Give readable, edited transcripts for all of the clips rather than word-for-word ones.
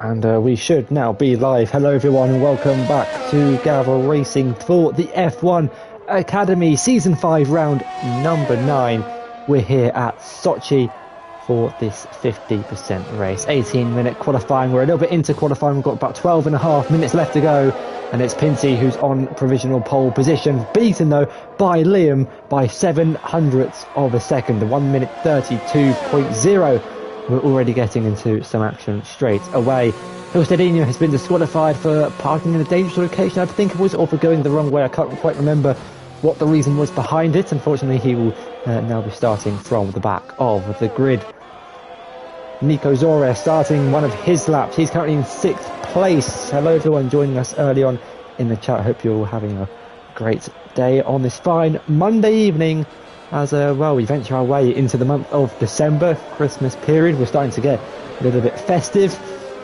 And we should now be live. Hello everyone and welcome back to Gavra Racing for the F1 Academy Season 5 round number 9. We're here at Sochi for this 50% race. 18-minute qualifying. We're a little bit into qualifying. We've got about 12 and a half minutes left to go. And it's Penalties who's on provisional pole position. Beaten though by Liam by 700ths of a second. 1 minute 32.0. We're already getting into some action straight away. Hilstedinho has been disqualified for parking in a dangerous location, I think it was, or for going the wrong way. I can't quite remember what the reason was behind it. Unfortunately, he will now be starting from the back of the grid. Nico Zore starting one of his laps. He's currently in 6th place. Hello everyone joining us early on in the chat. I hope you're all having a great day on this fine Monday evening. As we venture our way into the month of December, Christmas period. We're starting to get a little bit festive,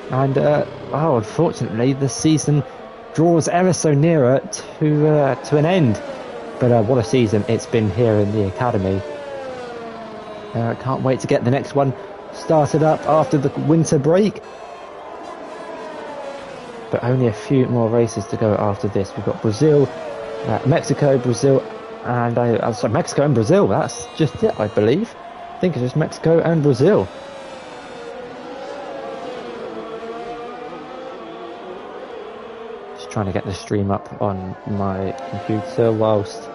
and unfortunately, the season draws ever so nearer to an end. But what a season it's been here in the academy! Can't wait to get the next one started up after the winter break. But only a few more races to go after this. We've got Brazil, Mexico, Brazil. And Mexico and Brazil, that's just it, I believe. I think it's just Mexico and Brazil. Just trying to get the stream up on my computer whilst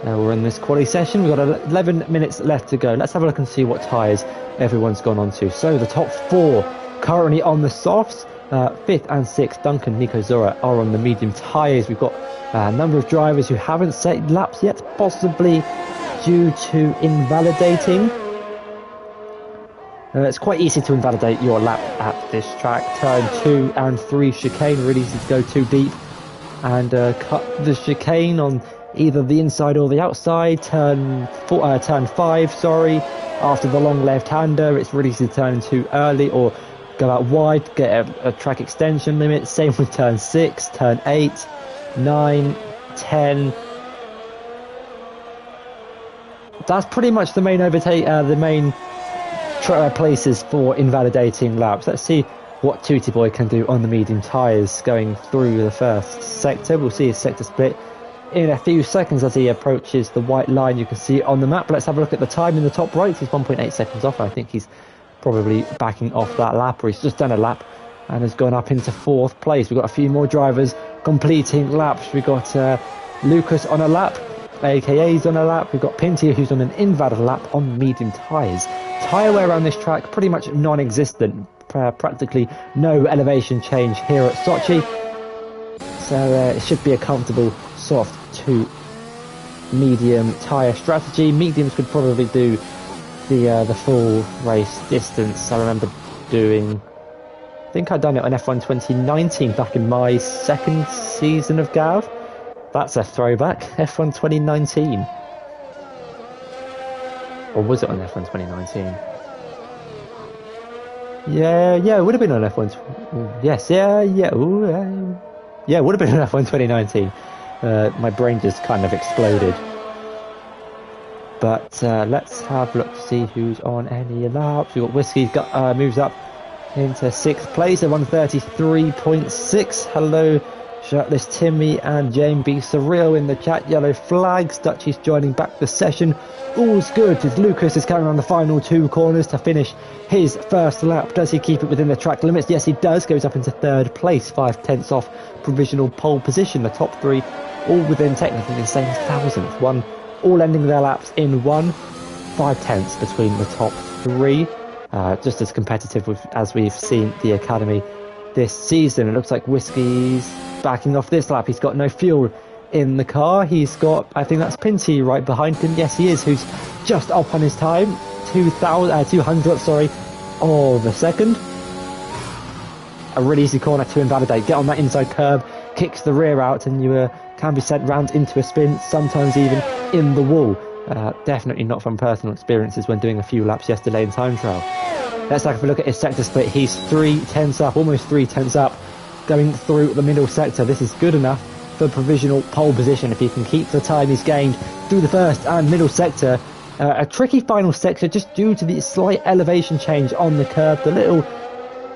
we're in this quali session. We've got 11 minutes left to go. Let's have a look and see what tyres everyone's gone on to. So the top 4 currently on the softs. 5th and 6th, Duncan, Nico Zora are on the medium tyres. We've got a number of drivers who haven't set laps yet, possibly due to invalidating. It's quite easy to invalidate your lap at this track. Turn 2 and 3 chicane, really easy to go too deep and cut the chicane on either the inside or the outside. Turn 5, after the long left-hander, it's really easy to turn too early or go out wide, get a track extension limit. Same with turn 6, turn 8, 9, 10. That's pretty much the main places for invalidating laps. Let's see what Tootie Boy can do on the medium tyres going through the first sector. We'll see his sector split in a few seconds as he approaches the white line. You can see it on the map. Let's have a look at the time in the top right. He's 1.8 seconds off. I think he's probably backing off that lap, or he's just done a lap and has gone up into 4th place. We've got a few more drivers completing laps. We've got Lucas on a lap, AKA's on a lap. We've got Pinty who's on an invalid lap on medium tyres. Tyre wear around this track pretty much non-existent, practically no elevation change here at Sochi, so it should be a comfortable soft to medium tyre strategy. Mediums could probably do the full race distance. I remember I think I'd done it on F1 2019 back in my 2nd season of Gav. That's a throwback. F1 2019. Or was it on F1 2019? Yeah, it would have been on F1. Yes, yeah. Yeah, it would have been on F1 2019. My brain just kind of exploded. But let's have a look to see who's on any laps. We've got Whiskey moves up into 6th place at 133.6. Hello, Shirtless Timmy and James B. Surreal in the chat. Yellow flags. Dutchy's joining back the session. All's good as Lucas is carrying on the final 2 corners to finish his first lap. Does he keep it within the track limits? Yes, he does. Goes up into 3rd place, 5/10 off provisional pole position. The top 3 all within technically the same thousandth. All ending their laps in 5/10 between the top 3. Just as competitive as we've seen the academy this season. It looks like Whiskey's backing off this lap. He's got no fuel in the car. He's got, I think that's Pinty right behind him. Yes, he is, who's just up on his time. 200th of a second. A really easy corner to invalidate. Get on that inside curb, kicks the rear out, and you can be sent round into a spin, sometimes even in the wall. Definitely not from personal experiences when doing a few laps yesterday in time trial. Let's have a look at his sector split. He's 3/10 up, almost 3/10 up, going through the middle sector. This is good enough for provisional pole position if he can keep the time he's gained through the first and middle sector. A tricky final sector just due to the slight elevation change on the curb. The little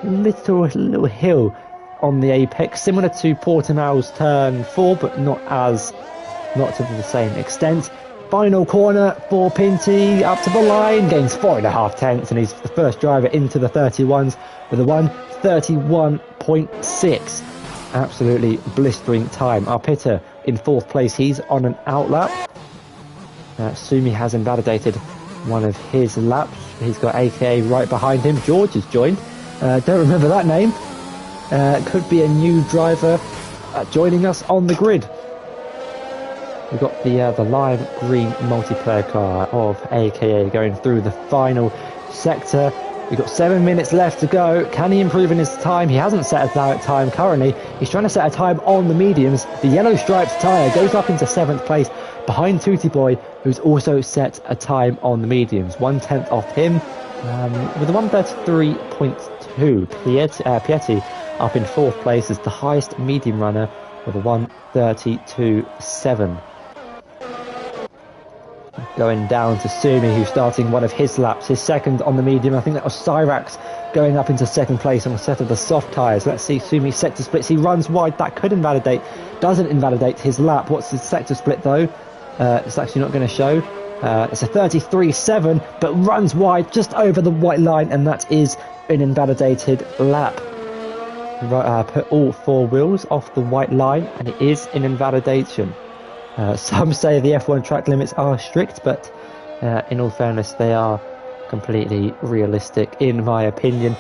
little hill on the apex, similar to Portimao's turn 4, but not to the same extent. Final corner for Pinty, up to the line, gains 4.5 tenths, and he's the first driver into the 31s with a 1:31.6. Absolutely blistering time. Our pitter in 4th place, he's on an outlap. Sumi has invalidated one of his laps. He's got AKA right behind him. George has joined. Don't remember that name. Could be a new driver joining us on the grid. We've got the lime green multiplayer car of AKA going through the final sector. We've got 7 minutes left to go. Can he improve in his time? He hasn't set a time currently. He's trying to set a time on the mediums. The yellow striped tyre goes up into 7th place behind Tootie Boy, who's also set a time on the mediums. 1/10 off him with a 1:33.2. Pieti up in 4th place as the highest medium runner with a 1:32.7. Going down to Sumi, who's starting one of his laps, his second on the medium. I think that was Cyrax going up into 2nd place on a set of the soft tyres. Let's see Sumi's sector splits. He runs wide. That could invalidate. Doesn't invalidate his lap. What's his sector split though? It's actually not going to show. It's a 33.7, but runs wide just over the white line, and that is an invalidated lap. Put all 4 wheels off the white line, and it is an invalidation. Some say the F1 track limits are strict, but in all fairness, they are completely realistic, in my opinion,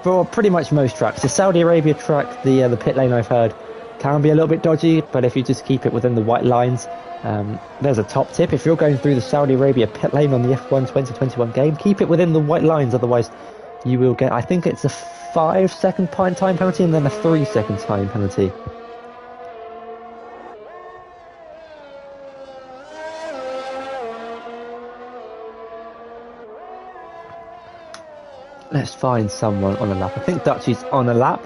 for pretty much most tracks. The Saudi Arabia track, the pit lane I've heard, can be a little bit dodgy, but if you just keep it within the white lines, there's a top tip. If you're going through the Saudi Arabia pit lane on the F1 2021 game, keep it within the white lines, otherwise you will get, I think it's a 5-second time penalty and then a 3-second time penalty. Let's find someone on a lap. I think Dutchy's on a lap.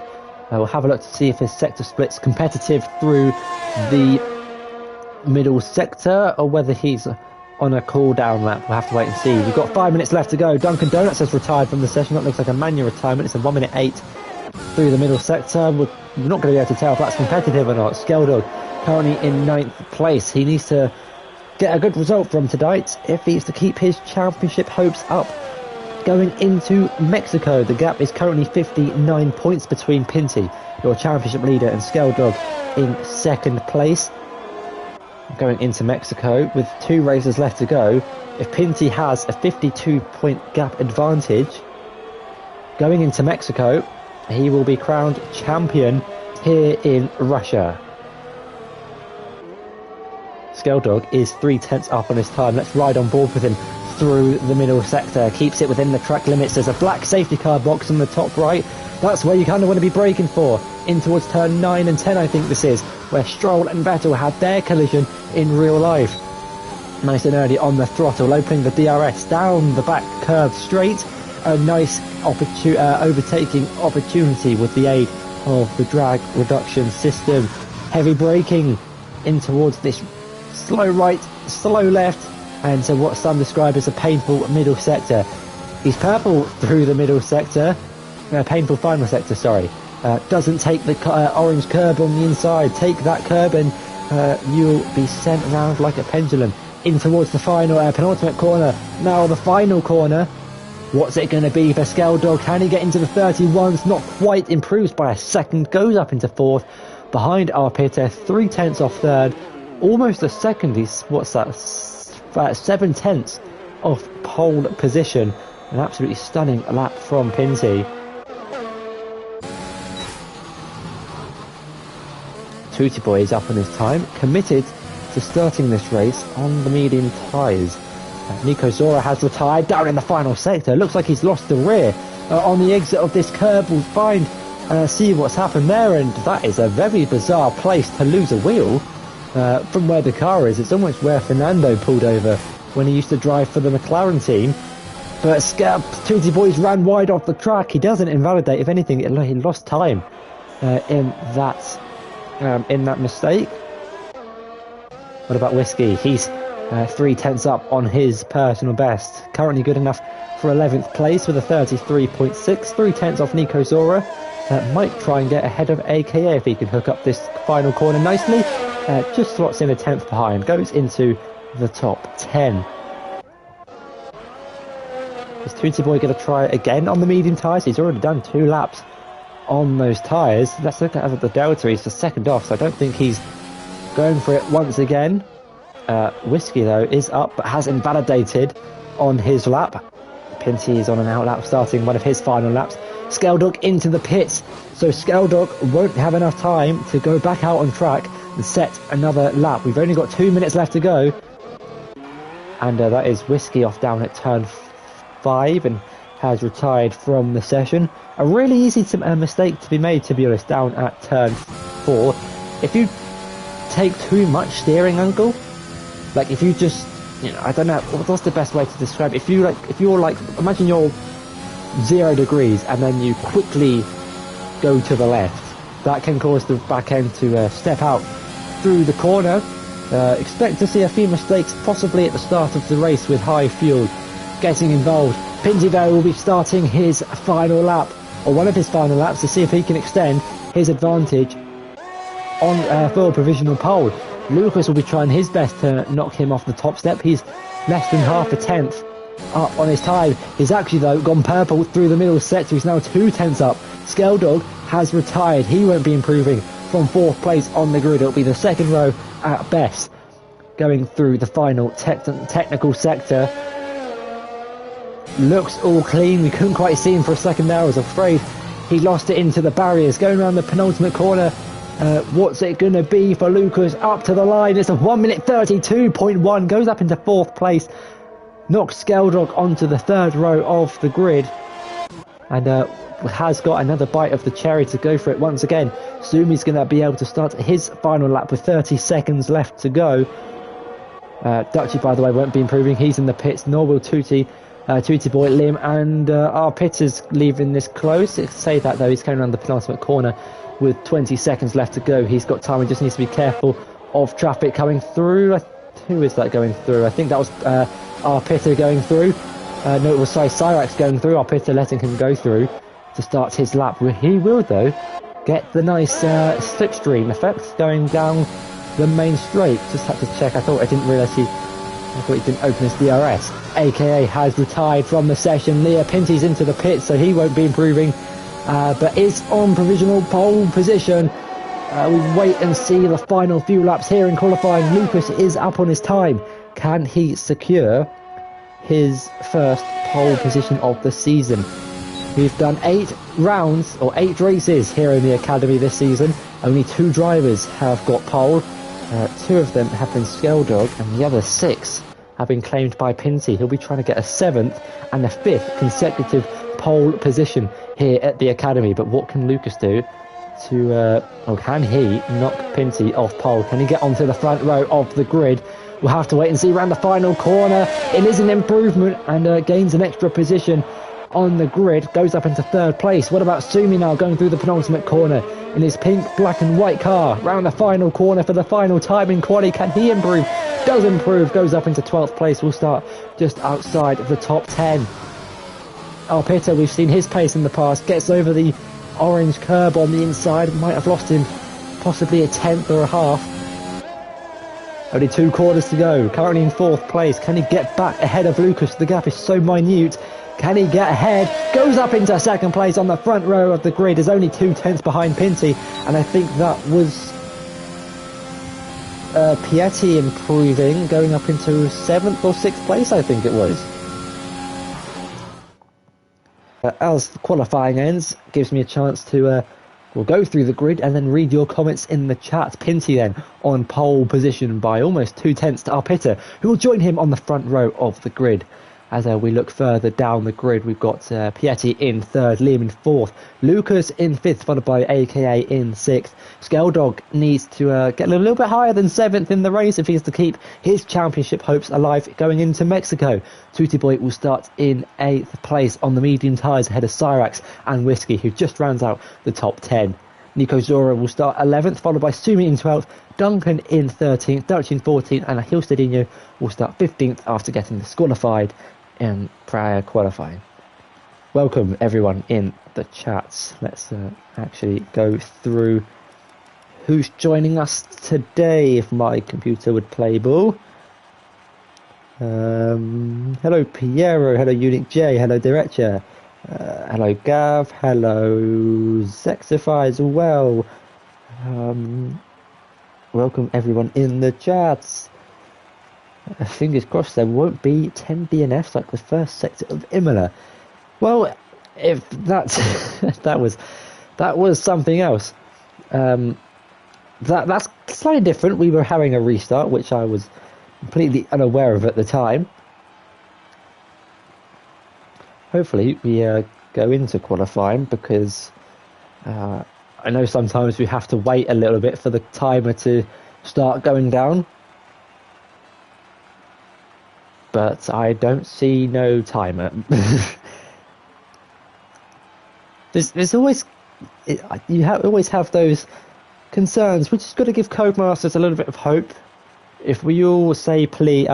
We'll have a look to see if his sector split's competitive through the middle sector or whether he's on a cool-down lap. We'll have to wait and see. We've got 5 minutes left to go. Dunkin' Donuts has retired from the session. That looks like a manual retirement. It's a 1:08 through the middle sector. We're not going to be able to tell if that's competitive or not. Skeldog currently in 9th place. He needs to get a good result from tonight if he's to keep his championship hopes up. Going into Mexico, the gap is currently 59 points between Pinty, your championship leader, and Skeldog in 2nd place. Going into Mexico with 2 races left to go, if Pinty has a 52-point gap advantage, going into Mexico, he will be crowned champion here in Russia. Skeldog is 3/10 up on his time. Let's ride on board with him through the middle sector. Keeps it within the track limits. There's a black safety car box on the top right. That's where you kind of want to be braking for. In towards turn 9 and 10, I think this is, where Stroll and Vettel had their collision in real life. Nice and early on the throttle, opening the DRS down the back curve straight. A nice overtaking opportunity with the aid of the drag reduction system. Heavy braking in towards this slow right, slow left, and so what some describe as a painful middle sector. He's purple through the middle sector, painful final sector, sorry. Doesn't take the orange curb on the inside. Take that curb and you'll be sent around like a pendulum in towards the final penultimate corner. Now the final corner. What's it going to be for Skeldog? Can he get into the 31s? Not quite, improves by a second, goes up into 4th. Behind our pitter, 3/10 off 3rd. Almost a second, he's, what's that, 7/10 off pole position. An absolutely stunning lap from Pinty. Tootie Boy is up on his time, committed to starting this race on the medium tyres. Nico Zora has retired down in the final sector. Looks like he's lost the rear on the exit of this curb. We'll find see what's happened there, and that is a very bizarre place to lose a wheel from where the car is. It's almost where Fernando pulled over when he used to drive for the McLaren team. But Tootie Boys ran wide off the track. He doesn't invalidate. If anything, he lost time in that mistake. What about Whiskey? He's 3/10 up on his personal best. Currently good enough for 11th place with a 33.6, 3/10 off Nico Zora. Might try and get ahead of AKA if he can hook up this final corner nicely. Just slots in a 10th behind, goes into the top 10. Is Tootie Boy going to try again on the medium tyres? He's already done 2 laps on those tyres. Let's look at the Delta. He's the second off, so I don't think he's going for it once again. Whiskey, though, is up, but has invalidated on his lap. Pinty is on an out lap, starting one of his final laps. Skeldog into the pits, so Skeldog won't have enough time to go back out on track and set another lap. We've only got 2 minutes left to go, and that is Whiskey off down at turn 5 and has retired from the session. A really easy mistake to be made, to be honest, down at turn 4. If you take too much steering angle, like if you just, I don't know, what's the best way to describe it? If you're like, imagine you're 0 degrees and then you quickly go to the left, that can cause the back end to step out through the corner. Expect to see a few mistakes possibly at the start of the race with high fuel getting involved. Pinty, though, will be starting his final lap, or one of his final laps, to see if he can extend his advantage on for provisional pole. Lucas will be trying his best to knock him off the top step. He's less than half a tenth up on his time. He's actually, though, gone purple through the middle sector. He's now 2/10 up. Skeldog has retired. He won't be improving from 4th place on the grid. It'll be the second row at best going through the final technical sector. Looks all clean. We couldn't quite see him for a second there. I was afraid he lost it into the barriers. Going around the penultimate corner. What's it going to be for Lucas? Up to the line. It's a 1 minute 32.1. Goes up into 4th place. Knocks Skeldog onto the 3rd row of the grid. And has got another bite of the cherry to go for it once again. Sumi's going to be able to start his final lap with 30 seconds left to go. Dutchy, by the way, won't be improving. He's in the pits, nor will Tootie. Tootie Boy, Lim, and our pitter's leaving this close. Say that, though, he's coming around the penultimate corner with 20 seconds left to go. He's got time. He just needs to be careful of traffic coming through. Who is that going through? I think that was our pitter going through. No, it was Cyrax going through. Our pitter letting him go through to start his lap. He will, though, get the nice slipstream effect going down the main straight. Just had to check. I didn't realise he didn't open his DRS. AKA has retired from the session. Leah Pinty's into the pit, so he won't be improving, but is on provisional pole position. We wait and see the final few laps here in qualifying. Lucas is up on his time. Can he secure his first pole position of the season? We've done 8 rounds, or 8 races here in the Academy this season. Only 2 drivers have got pole. 2 of them have been Skeldog, and the other 6 have been claimed by Pinty. He'll be trying to get a 7th and a 5th consecutive pole position here at the Academy. But what can Lucas do to, or can he knock Pinty off pole? Can he get onto the front row of the grid? We'll have to wait and see around the final corner. It is an improvement and gains an extra position on the grid. Goes up into 3rd place. What about Sumi now going through the penultimate corner in his pink, black and white car? Round the final corner for the final time in quali. Can he improve? Does improve. Goes up into 12th place. We'll start just outside of the top 10. Our pitter, we've seen his pace in the past. Gets over the orange curb on the inside. Might have lost him possibly a 10th or a half. Only 2 quarters to go. Currently in 4th place. Can he get back ahead of Lucas? The gap is so minute. Can he get ahead? Goes up into 2nd place on the front row of the grid. Is only 2/10 behind Pinty. And I think that was Piatti improving, going up into 7th or 6th place, I think it was. As the qualifying ends, gives me a chance to we'll go through the grid and then read your comments in the chat. Pinty then on pole position by almost 2/10 to our pitter, who will join him on the front row of the grid. As we look further down the grid, we've got Piatti in 3rd, Liam in 4th, Lucas in 5th, followed by AKA in 6th. Skeldog needs to get a little bit higher than 7th in the race if he is to keep his championship hopes alive going into Mexico. Tootie Boy will start in 8th place on the medium tyres ahead of Cyrax and Whiskey, who just rounds out the top 10. Nico Zora will start 11th, followed by Sumi in 12th, Duncan in 13th, Dutch in 14th, and Achille Stadinho will start 15th after getting disqualified in prior qualifying. Welcome everyone in the chats. Let's actually go through who's joining us today, if my computer would play ball. Hello Piero, hello Unique J, hello Director, hello Gav, hello Zexify as well. Welcome everyone in the chats. Fingers crossed there won't be 10 DNFs like the first sector of Imola. Well, if that's that was something else. That's slightly different. We were having a restart, which I was completely unaware of at the time. Hopefully we go into qualifying, because I know sometimes we have to wait a little bit for the timer to start going down, but I don't see no timer. There's always always have those concerns. We just got to give Codemasters a little bit of hope. If we all say please,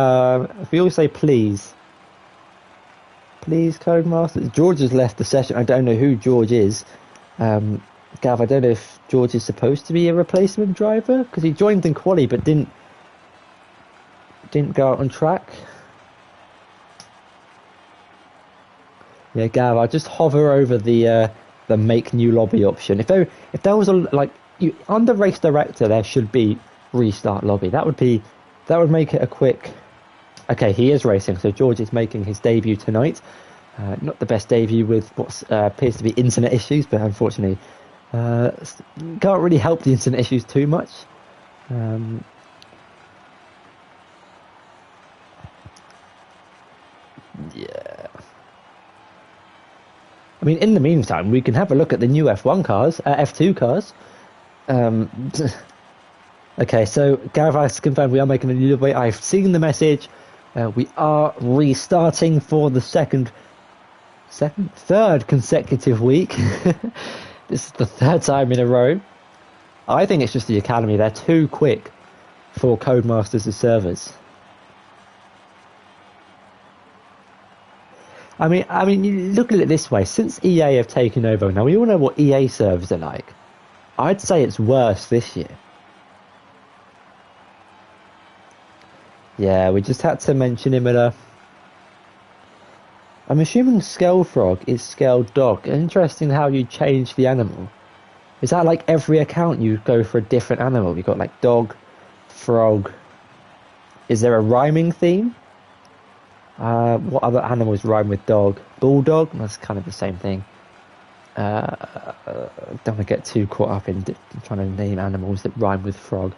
please, Codemasters. George has left the session. I don't know who George is. Gav, I don't know if George is supposed to be a replacement driver, because he joined in quali but didn't go out on track. Yeah, Gav, I'll just hover over the make new lobby option. If there was under race director, there should be restart lobby. That would make it a quick. Okay, he is racing, so George is making his debut tonight. Not the best debut with what appears to be internet issues, but unfortunately can't really help the internet issues too much. Yeah. I mean, in the meantime, we can have a look at the new F1 cars, F2 cars. Okay, so Gavra has confirmed we are making a new lobby. I've seen the message. We are restarting for the third consecutive week. This is the third time in a row. I think it's just the Academy. They're too quick for Codemasters' servers. I mean, you look at it this way. Since EA have taken over, now we all know what EA servers are like. I'd say it's worse this year. Yeah, we just had to mention Imola. I'm assuming Skelfrog is Scaled Dog. Interesting how you change the animal. Is that like every account you go for a different animal? You've got like dog, frog. Is there a rhyming theme? What other animals rhyme with dog? Bulldog? That's kind of the same thing. Don't want to get too caught up in trying to name animals that rhyme with frog.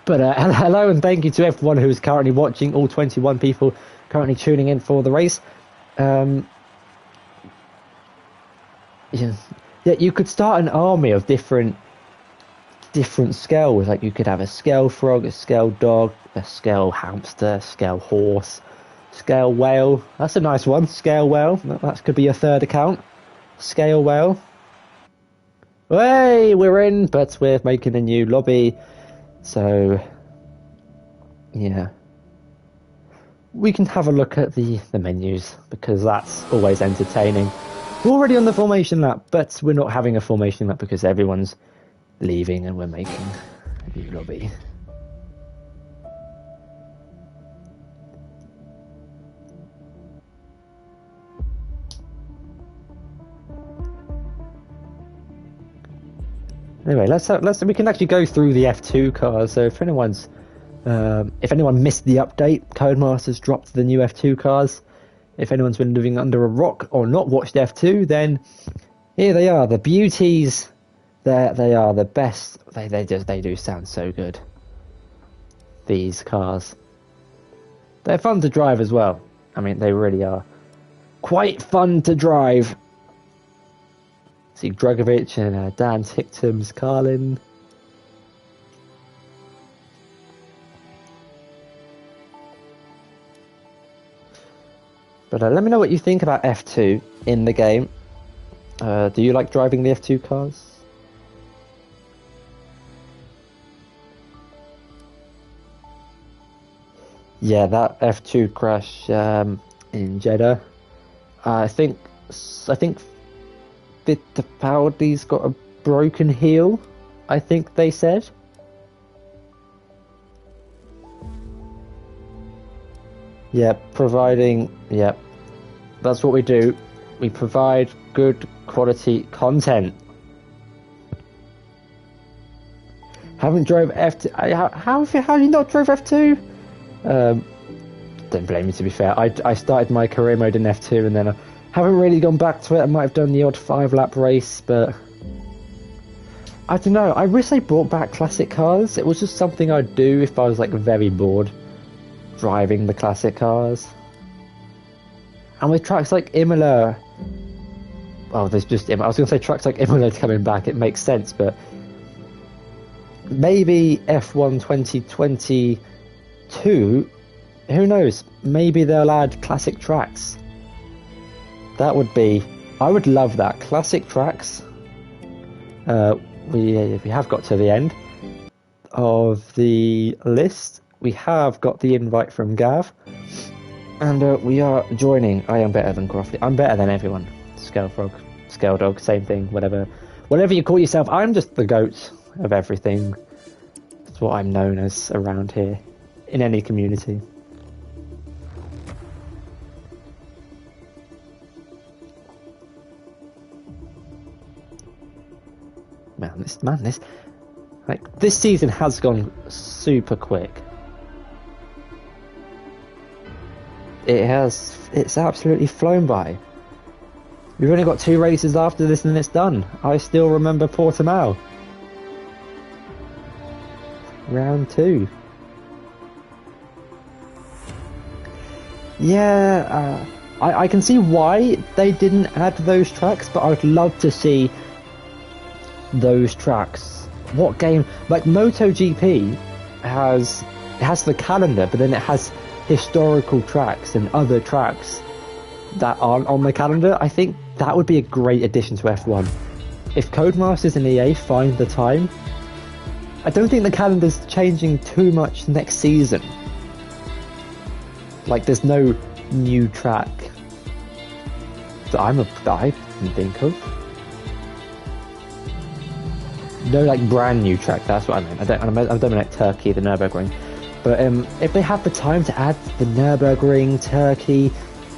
But hello and thank you to everyone who is currently watching, all 21 people currently tuning in for the race. Yeah, you could start an army of different scales. Like you could have a scale frog, a scale dog, a scale hamster, scale horse, scale whale. That's a nice one. Scale whale. That could be your third account. Scale whale. Hey, we're in, but we're making a new lobby. So, yeah. We can have a look at the menus, because that's always entertaining. We're already on the formation lap, but we're not having a formation lap because everyone's leaving and we're making a new lobby. Anyway, we can actually go through the F2 cars. So if anyone missed the update, Codemasters dropped the new F2 cars. If anyone's been living under a rock or not watched F2, then here they are, the beauties. They are the best. They do sound so good. These cars. They're fun to drive as well. I mean, they really are quite fun to drive. See Dragovic and Dan Ticktum's Carlin. But let me know what you think about F2 in the game. Do you like driving the F2 cars? Yeah, that F2 crash in Jeddah. I think Fittipaldi's got a broken heel. I think they said. Yeah, that's what we do. We provide good quality content. Haven't drove F2. How have you not drove F2? Don't blame me, to be fair. I started my career mode in F2 and then I haven't really gone back to it. I might have done the odd 5-lap race, but I don't know. I wish they brought back classic cars. It was just something I'd do if I was like very bored driving the classic cars. And with tracks like Imola, well, there's just Imola. I was going to say tracks like Imola coming back. It makes sense, but maybe F1 2022. Who knows? Maybe they'll add classic tracks. That would be... I would love that. Classic tracks. We have got to the end of the list. We have got the invite from Gav. And we are joining. I am better than Crofty. I'm better than everyone. Scalefrog, Scaledog, same thing, whatever. Whatever you call yourself, I'm just the goat of everything. That's what I'm known as around here. In any community. This season has gone super quick. It's absolutely flown by. We've only got 2 races after this and it's done. I still remember Portimao. Round 2. Yeah, I can see why they didn't add those tracks, but I would love to see those tracks. What game? Like MotoGP has the calendar, but then it has historical tracks and other tracks that aren't on the calendar. I think that would be a great addition to F1. If Codemasters and EA find the time, I don't think the calendar's changing too much next season. Like, there's no new track that I can think of. No, like, brand new track, that's what I mean. I don't mean like Turkey, the Nürburgring. But if they have the time to add the Nürburgring, Turkey,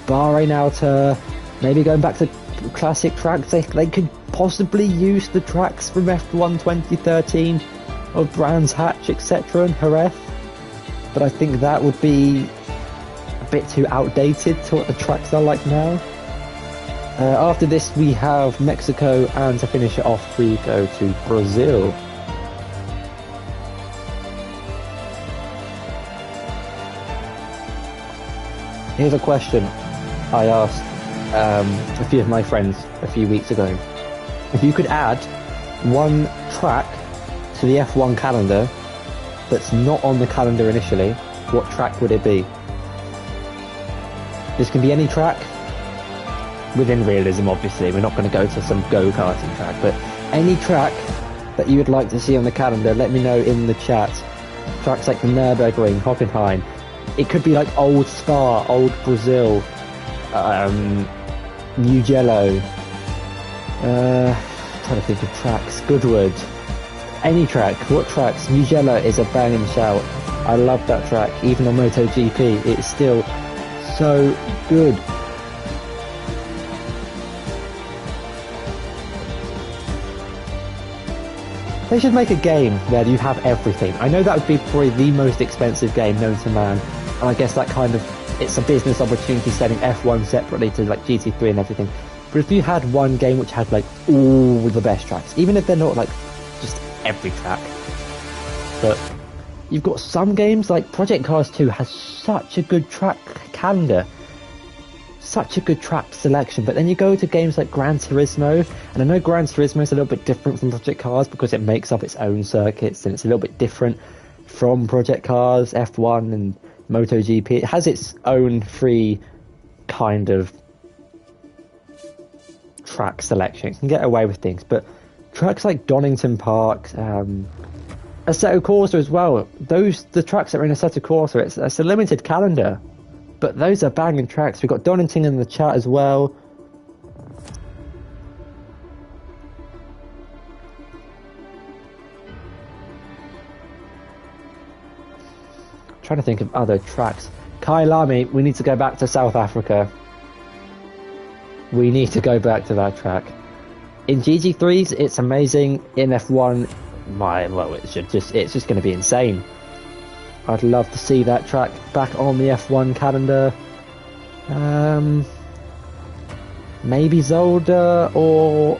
Bahrain Outer, maybe going back to classic tracks, they could possibly use the tracks from F1 2013 of Brands Hatch, etc. and Jerez. But I think that would be a bit too outdated to what the tracks are like now. After this we have Mexico, and to finish it off we go to Brazil. Here's a question I asked a few of my friends a few weeks ago. If you could add one track to the F1 calendar that's not on the calendar initially, what track would it be? This can be any track, within realism obviously, we're not going to go to some go-karting track, but any track that you would like to see on the calendar, let me know in the chat. Tracks like the Nürburgring, Hockenheim, it could be like old Spa, old Brazil, Mugello, trying to think of tracks, Goodwood, any track. What tracks? Mugello is a banging shout. I love that track, even on MotoGP, it's still so good. They should make a game where you have everything. I know that would be probably the most expensive game known to man, and I guess that kind of, it's a business opportunity selling F1 separately to like GT3 and everything. But if you had one game which had like all the best tracks, even if they're not like just every track, but you've got some games like Project Cars 2 has such a good track calendar, such a good track selection, but then you go to games like Gran Turismo, and I know Gran Turismo is a little bit different from Project Cars because it makes up its own circuits and it's a little bit different from Project Cars, F1 and MotoGP. It has its own free kind of track selection. It can get away with things, but tracks like Donington Park, Assetto Corsa as well. The tracks that are in Assetto Corsa, it's a limited calendar, but those are banging tracks. We've got Donington in the chat as well. Trying to think of other tracks. Kailami, we need to go back to South Africa. We need to go back to that track. In GT3s, it's amazing. In F1, it's just going to be insane. I'd love to see that track back on the F1 calendar. Maybe Zolder or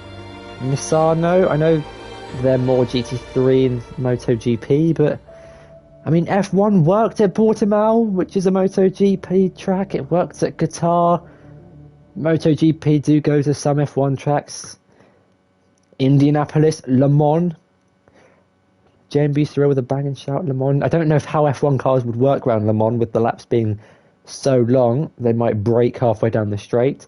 Misano. I know they're more GT3 and MotoGP, but I mean, F1 worked at Portimao, which is a MotoGP track. It worked at Qatar. MotoGP do go to some F1 tracks. Indianapolis, Le Mans. JMB through with a bang and shout, Le Mans. I don't know how F1 cars would work around Le Mans with the laps being so long. They might break halfway down the straight.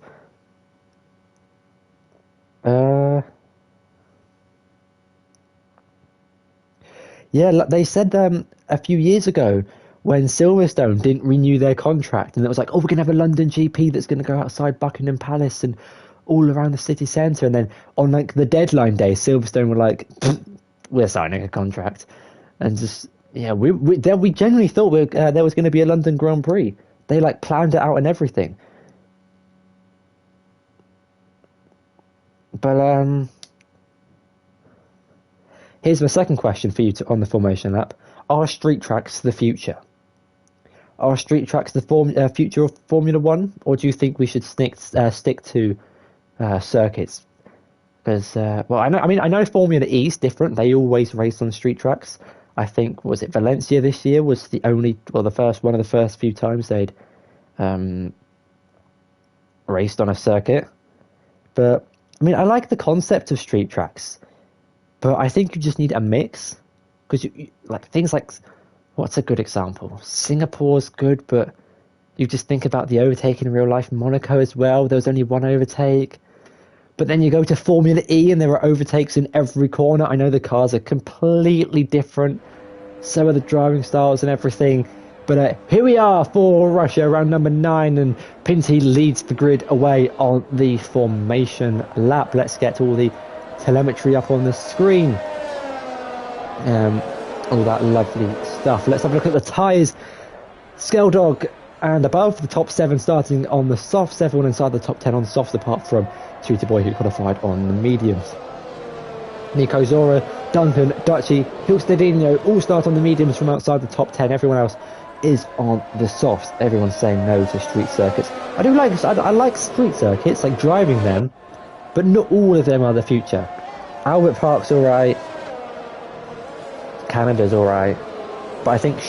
Yeah, they said a few years ago when Silverstone didn't renew their contract, and it was like, oh, we're going to have a London GP that's going to go outside Buckingham Palace and all around the city centre. And then on like the deadline day, Silverstone were like, we're signing a contract. And just, yeah, we genuinely thought there was going to be a London Grand Prix. They like planned it out and everything. But here's my second question for you on the Formation Lap. Are street tracks the future? Are street tracks the future of Formula One? Or do you think we should stick to circuits? Because, I know Formula E is different. They always race on street tracks. I think, was it Valencia this year was one of the first few times they'd raced on a circuit. But, I mean, I like the concept of street tracks. But I think you just need a mix. Because things like, what's a good example? Singapore's good, but you just think about the overtake in real life. Monaco as well, there was only one overtake. But then you go to Formula E and there are overtakes in every corner. I know the cars are completely different. So are the driving styles and everything. But here we are for Russia, round number 9, and Pinty leads the grid away on the Formation Lap. Let's get all the telemetry up on the screen. All that lovely stuff. Let's have a look at the tyres. Skeldog and above, the top 7 starting on the softs, everyone inside the top 10 on softs apart from Tutor Boy who qualified on the mediums. Nico Zora, Duncan, Dutchy, Hilstedinho all start on the mediums from outside the top 10. Everyone else is on the softs. Everyone's saying no to street circuits. I like street circuits, like driving them, but not all of them are the future. Albert Park's alright, Canada's alright, but I think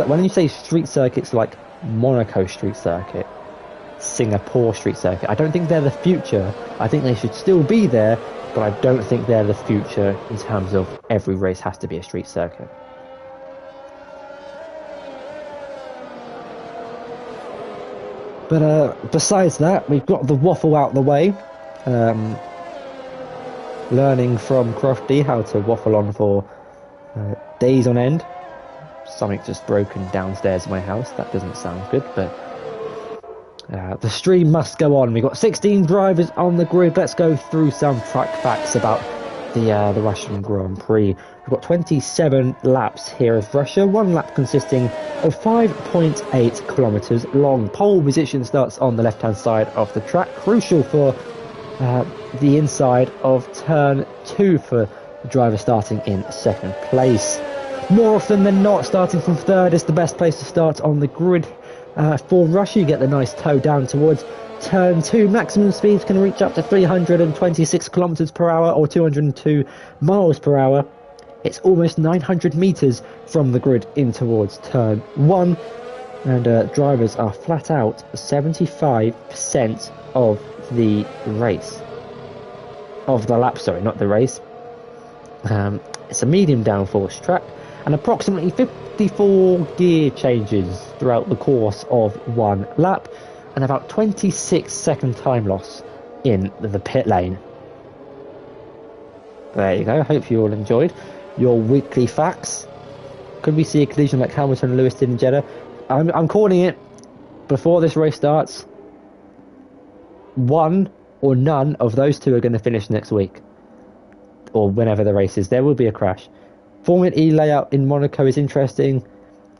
when you say street circuits like Monaco street circuit, Singapore street circuit, I don't think they're the future. I think they should still be there, but I don't think they're the future in terms of every race has to be a street circuit. But besides that, we've got the waffle out the way. Learning from Crofty how to waffle on for days on end. Something just broken downstairs in my house. That doesn't sound good, but the stream must go on. We've got 16 drivers on the grid. Let's go through some track facts about the Russian Grand Prix. We've got 27 laps here of Russia. One lap consisting of 5.8 kilometers long. Pole position starts on the left-hand side of the track. Crucial for the inside of turn 2 for the driver starting in second place. More often than not, starting from third is the best place to start on the grid. For Russia, you get the nice toe down towards turn 2. Maximum speeds can reach up to 326 kilometers per hour or 202 miles per hour. It's almost 900 meters from the grid in towards turn 1. And drivers are flat out 75% of the race. Of the lap, sorry, not the race. It's a medium downforce track, and approximately 54 gear changes throughout the course of one lap, and about 26-second time loss in the pit lane. There you go, I hope you all enjoyed. your weekly facts. Could we see a collision like Hamilton and Lewis did in Jeddah? I'm calling it before this race starts. One or none of those two are going to finish next week, or whenever the race is. There will be a crash. Formula E layout in Monaco is interesting.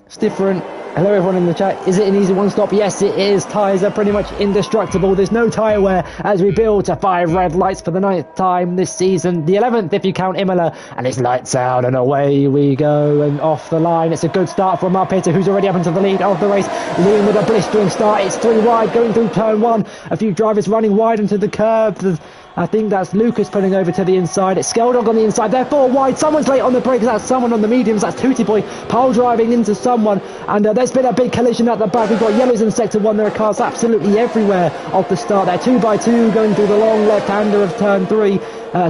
It's different. Hello everyone in the chat. Is it an easy one stop? Yes it is. Tyres are pretty much indestructible. There's no tyre wear as we build to 5 red lights for the 9th time this season. The 11th if you count Imola. And it's lights out and away we go. And off the line. It's a good start from our Peter, who's already up into the lead of the race. Liam with a blistering start. It's 3 wide going through turn 1. A few drivers running wide into the curb. I think that's Lucas pulling over to the inside. It's Skeldog on the inside. They're 4 wide. Someone's late on the brakes. That's someone on the mediums. That's Tooty Boy pole driving into someone. And there's been a big collision at the back. We've got yellows in sector 1. There are cars absolutely everywhere off the start there. 2 by 2 going through the long left-hander of turn 3.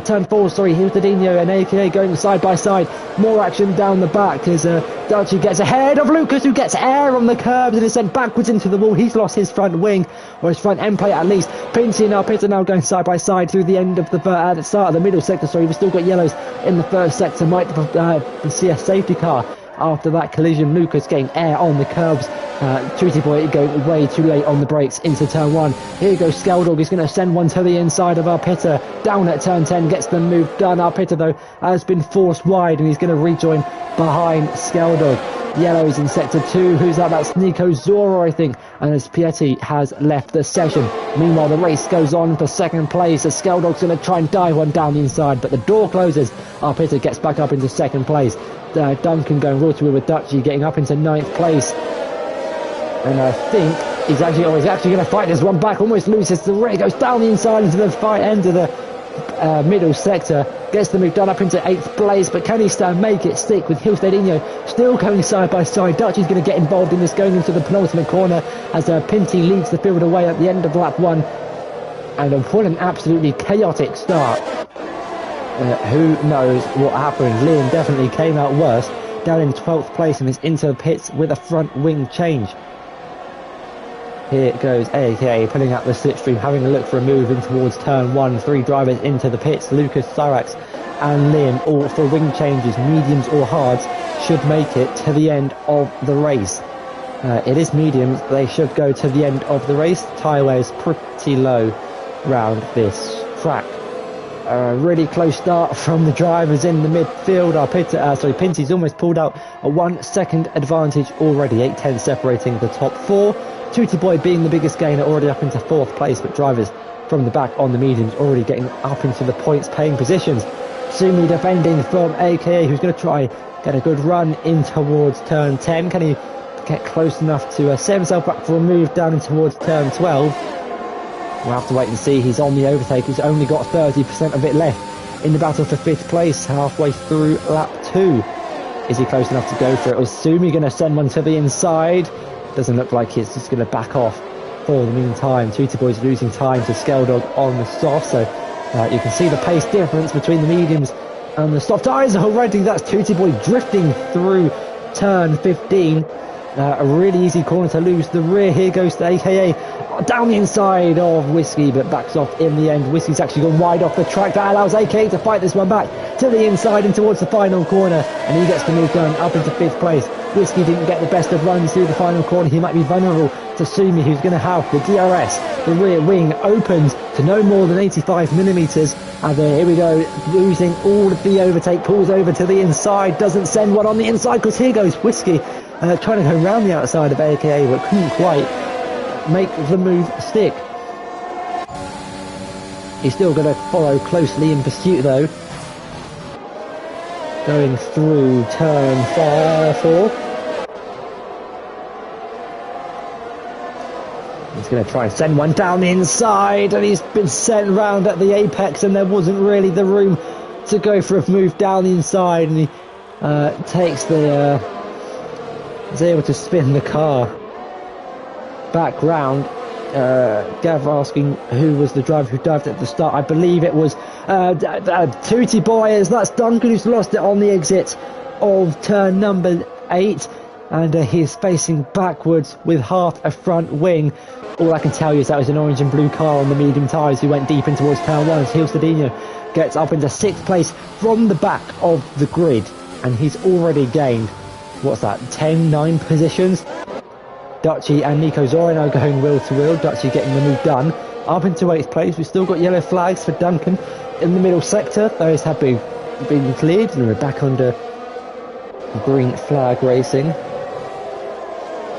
Turn 4, sorry, here's Didinho and AKA going side by side. More action down the back as Dutchy gets ahead of Lucas, who gets air on the curbs and is sent backwards into the wall. He's lost his front wing, or his front end plate at least. Pinty and Arpita now going side by side through the end of the at the start of the middle sector. Sorry, we've still got yellows in the first sector. Might see a safety car after that collision. Lucas getting air on the curbs. Tooty Boy going way too late on the brakes into turn 1. Here goes Skeldog. He's going to send one to the inside of Arpita. Down at turn 10, gets the move done. Arpita, though, has been forced wide and he's going to rejoin behind Skeldog. Yellows in sector 2. Who's that? That's Nico Zoro, I think. And as Pieti has left the session. Meanwhile, the race goes on for second place as Skeldog's going to try and dive one down the inside, but the door closes. Arpita gets back up into second place. Duncan going rotary with Dutchy, getting up into 9th place. And I think he's actually going to fight this one back. Almost loses the race. Goes down the inside into the far end of the middle sector. Gets the move done up into 8th place. But can he make it stick with Hilstedinho still going side by side? Dutchy's going to get involved in this going into the penultimate corner as Pinty leads the field away at the end of lap 1. And what an absolutely chaotic start. Who knows what happened? Liam definitely came out worse. Down in 12th place and is into the pits with a front wing change. Here goes AKA pulling out the slipstream, having a look for a move in towards turn 1. 3 drivers into the pits. Lucas, Cyrax and Liam, all for wing changes, mediums or hards, should make it to the end of the race. It is mediums. They should go to the end of the race. Tyre wear is pretty low round this track. Really close start from the drivers in the midfield. Pinty's almost pulled out a 1 second advantage already. 8-10 separating the top 4. Tooty Boy being the biggest gainer, already up into 4th place, but drivers from the back on the mediums already getting up into the points paying positions. Sumi defending from AKA, who's going to try get a good run in towards turn 10. Can he get close enough to set himself up for a move down in towards turn 12? We'll have to wait and see. He's on the overtake. He's only got 30% of it left in the battle for 5th place, halfway through lap 2. Is he close enough to go for it? Was Sumi going to send one to the inside? Doesn't look like he's just going to back off for the meantime. Tooty Boy's losing time to Skeldog on the soft, so you can see the pace difference between the mediums and the soft tyres already. That's Tooty Boy drifting through turn 15. A really easy corner to lose the rear. Here goes the AKA down the inside of Whiskey, but backs off in the end. Whiskey's actually gone wide off the track. That allows AKA to fight this one back to the inside and towards the final corner, and he gets the move done up into 5th place. Whiskey didn't get the best of runs through the final corner. He might be vulnerable to Sumi, who's going to have the DRS. The rear wing opens to no more than 85 millimeters. And here we go, losing all of the overtake, pulls over to the inside, doesn't send one on the inside because here goes Whiskey trying to go around the outside of AKA, but couldn't quite make the move stick. He's still going to follow closely in pursuit though. Going through turn 4. He's going to try and send one down the inside, and he's been sent round at the apex, and there wasn't really the room to go for a move down the inside, and he takes the is able to spin the car back round. Gavra asking who was the driver who dived at the start. I believe it was Tooty Boy, as that's Duncan who's lost it on the exit of turn number 8. and he's facing backwards with half a front wing. All I can tell you is that was an orange and blue car on the medium tyres who went deep in towards turn 1. Gil Stadinho gets up into 6th place from the back of the grid, and he's already gained, what's that, 9 positions. Dutchy and Nico Zorin are going wheel to wheel. Dutchy getting the move done. Up into 8th place. We've still got yellow flags for Duncan in the middle sector. Those have been cleared, and we're back under green flag racing.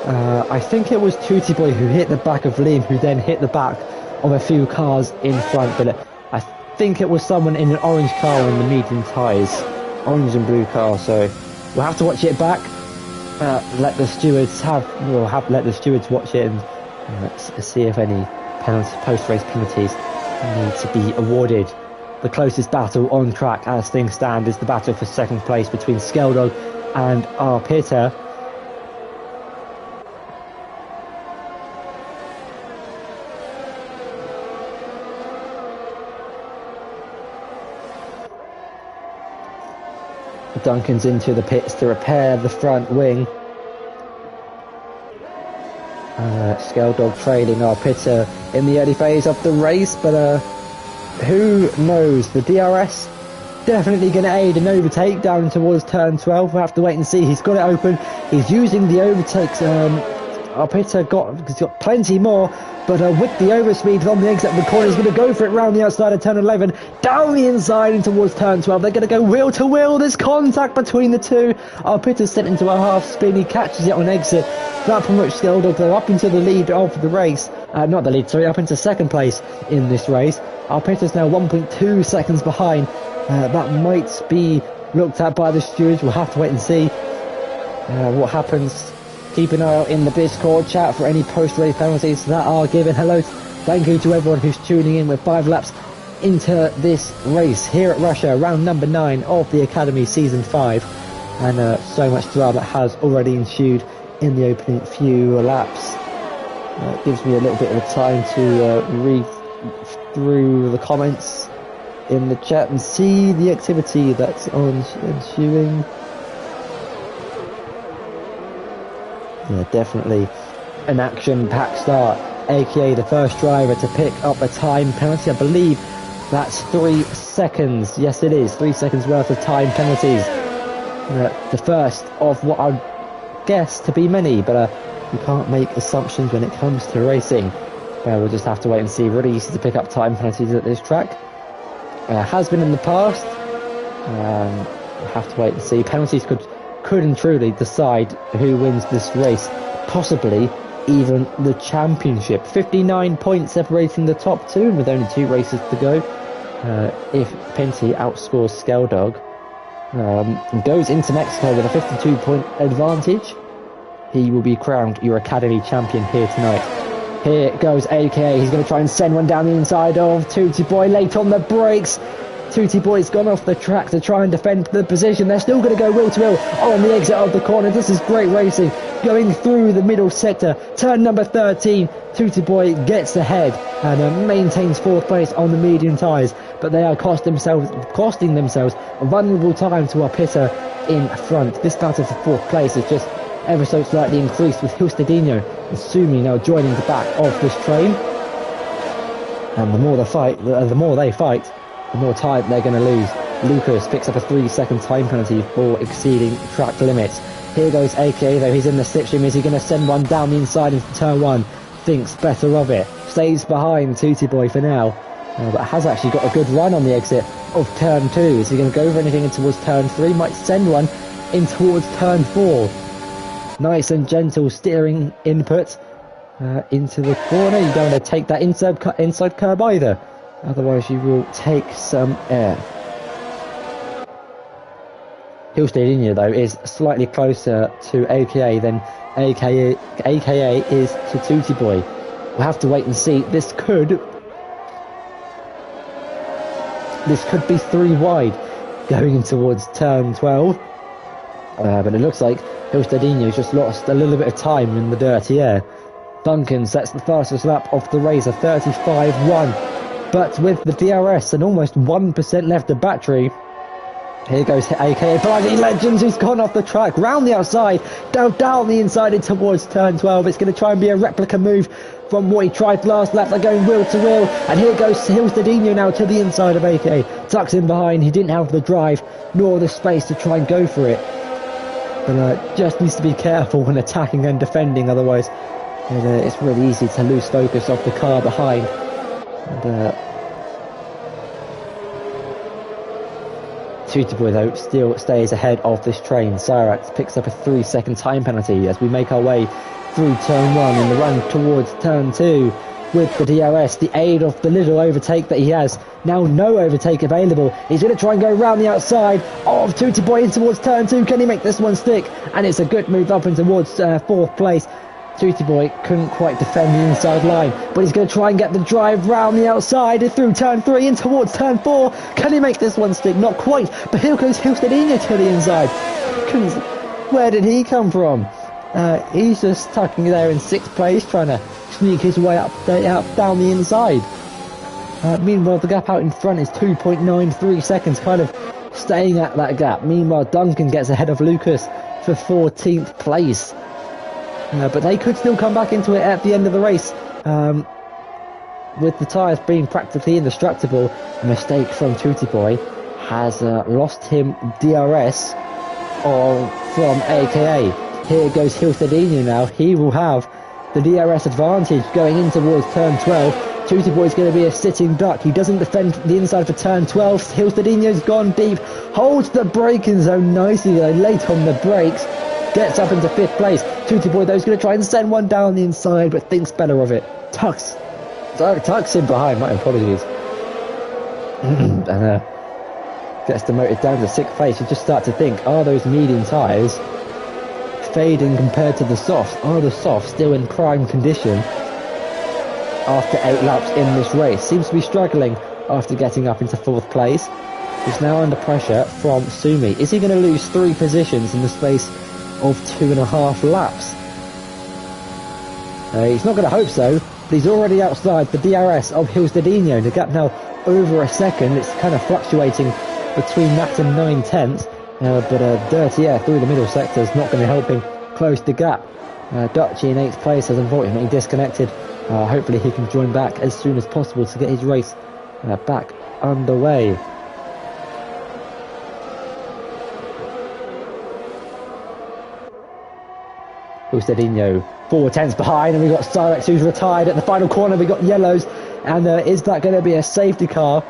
I think it was Tootie Boy who hit the back of Liam, who then hit the back of a few cars in front. But I think it was someone in an orange car on the medium tyres. Orange and blue car, so we'll have to watch it back. Let the stewards let the stewards watch it and see if any post-race penalties need to be awarded. The closest battle on track as things stand is the battle for 2nd place between Skeldog and Arpita. Duncan's into the pits to repair the front wing. Skeldog trailing Arpita in the early phase of the race, but who knows? The DRS definitely going to aid an overtake down towards turn 12. We'll have to wait and see. He's got it open. He's using the overtakes. Arpita got plenty more, but with the overspeed on the exit of the corner, he's going to go for it round the outside of turn 11, down the inside and towards turn 12. They're going to go wheel to wheel. There's contact between the two. Arpita's sent into a half spin. He catches it on exit. That promotes Skeldog though up into the lead of the race. Not the lead, sorry, up into 2nd place in this race. Arpita's now 1.2 seconds behind. That might be looked at by the stewards. We'll have to wait and see what happens. Keep an eye out in the Discord chat for any post-race penalties that are given. Hello, thank you to everyone who's tuning in. We're 5 laps into this race here at Russia, round number 9 of the Academy Season 5. And so much drama has already ensued in the opening few laps. It gives me a little bit of time to read through the comments in the chat and see the activity that's ensuing. Yeah, definitely an action-packed start. AKA the first driver to pick up a time penalty. I believe that's 3 seconds. Yes, it is. 3 seconds worth of time penalties. The first of what I guess to be many, but you can't make assumptions when it comes to racing. We'll just have to wait and see. Really easy to pick up time penalties at this track. Has been in the past. We'll have to wait and see. Penalties could and truly decide who wins this race, possibly even the championship. 59 points separating the top 2, with only 2 races to go. If Pinty outscores Skeldog, goes into Mexico with a 52-point advantage, he will be crowned your Academy champion here tonight. Here goes AKA. He's going to try and send one down the inside of Tootie Boy, late on the brakes. Tootie Boy's gone off the track to try and defend the position. They're still going to go wheel to wheel on the exit of the corner. This is great racing going through the middle sector. Turn number 13. Tootie Boy gets ahead and maintains 4th place on the medium tyres, but they are costing themselves a vulnerable time to Arpita in front. This battle for 4th place is just ever so slightly increased, with Gil Stadinho and Sumi now joining the back of this train. And the more they fight, the more time they're going to lose. Lucas picks up a 3-second time penalty for exceeding track limits. Here goes AKA though. He's in the slipstream. Is he going to send one down the inside into turn 1? Thinks better of it. Stays behind Tootie Boy for now. But has actually got a good run on the exit of turn 2. Is he going to go for anything in towards turn 3? Might send one in towards turn 4. Nice and gentle steering input into the corner. You don't want to take that inside curb either. Otherwise you will take some air. Gil Stadinho though is slightly closer to AKA than AKA is to Tootie Boy. We'll have to wait and see. This could be 3 wide going in towards turn 12. But it looks like Gil Stadinho's just lost a little bit of time in the dirty air. Duncan sets the fastest lap of the race, a 35.1. But with the DRS and almost 1% left of battery, Here goes AKA Blinding Legends, who's gone off the track, round the outside, down the inside in towards turn 12. It's going to try and be a replica move from what he tried last lap. They're going wheel to wheel, and here goes Hilstadinho now to the inside of AKA. Tucks in behind, he didn't have the drive nor the space to try and go for it. But just needs to be careful when attacking and defending, otherwise it's really easy to lose focus off the car behind. And Tutti Boy though still stays ahead of this train. Cyrax picks up a 3-second time penalty as we make our way through turn 1 and the run towards turn 2 with the DRS. The aid of the little overtake that he has. Now no overtake available. He's going to try and go around the outside of Tutti Boy in towards turn 2. Can he make this one stick? And it's a good move up and towards 4th place. Tutti Boy couldn't quite defend the inside line, but he's going to try and get the drive round the outside and through turn 3 and towards turn 4. Can he make this one stick? Not quite, but here goes Hilstadinho to the inside. Where did he come from? He's just tucking there in 6th place, trying to sneak his way up down the inside. Meanwhile, the gap out in front is 2.93 seconds, kind of staying at that gap. Meanwhile, Duncan gets ahead of Lucas for 14th place. But they could still come back into it at the end of the race. With the tyres being practically indestructible, a mistake from Tutti Boy has lost him DRS from AKA. Here goes Hilstadinho now. He will have the DRS advantage going in towards turn 12. Tutti Boy's going to be a sitting duck. He doesn't defend the inside for turn 12. Hilstadinho's gone deep. Holds the braking zone nicely though, late on the brakes. Gets up into 5th place. Tutti Boy though is going to try and send one down the inside, but thinks better of it. Tucks in behind. My apologies. And gets demoted down to 6th place. You just start to think, are those medium tyres fading compared to the softs? Are the softs still in prime condition after 8 laps in this race? Seems to be struggling after getting up into 4th place. He's now under pressure from Sumi. Is he going to lose 3 positions in the space of 2.5 laps? He's not going to hope so, but he's already outside the DRS of Hilstadinho. The gap now over a second. It's kind of fluctuating between that and 9/10, but dirty air through the middle sector is not going to help him close the gap. Dutchy in 8th place has unfortunately disconnected. Hopefully he can join back as soon as possible to get his race back underway. Hilstadinho 4/10 behind, and we've got Cyrex who's retired at the final corner. We've got yellows, and is that going to be a safety car?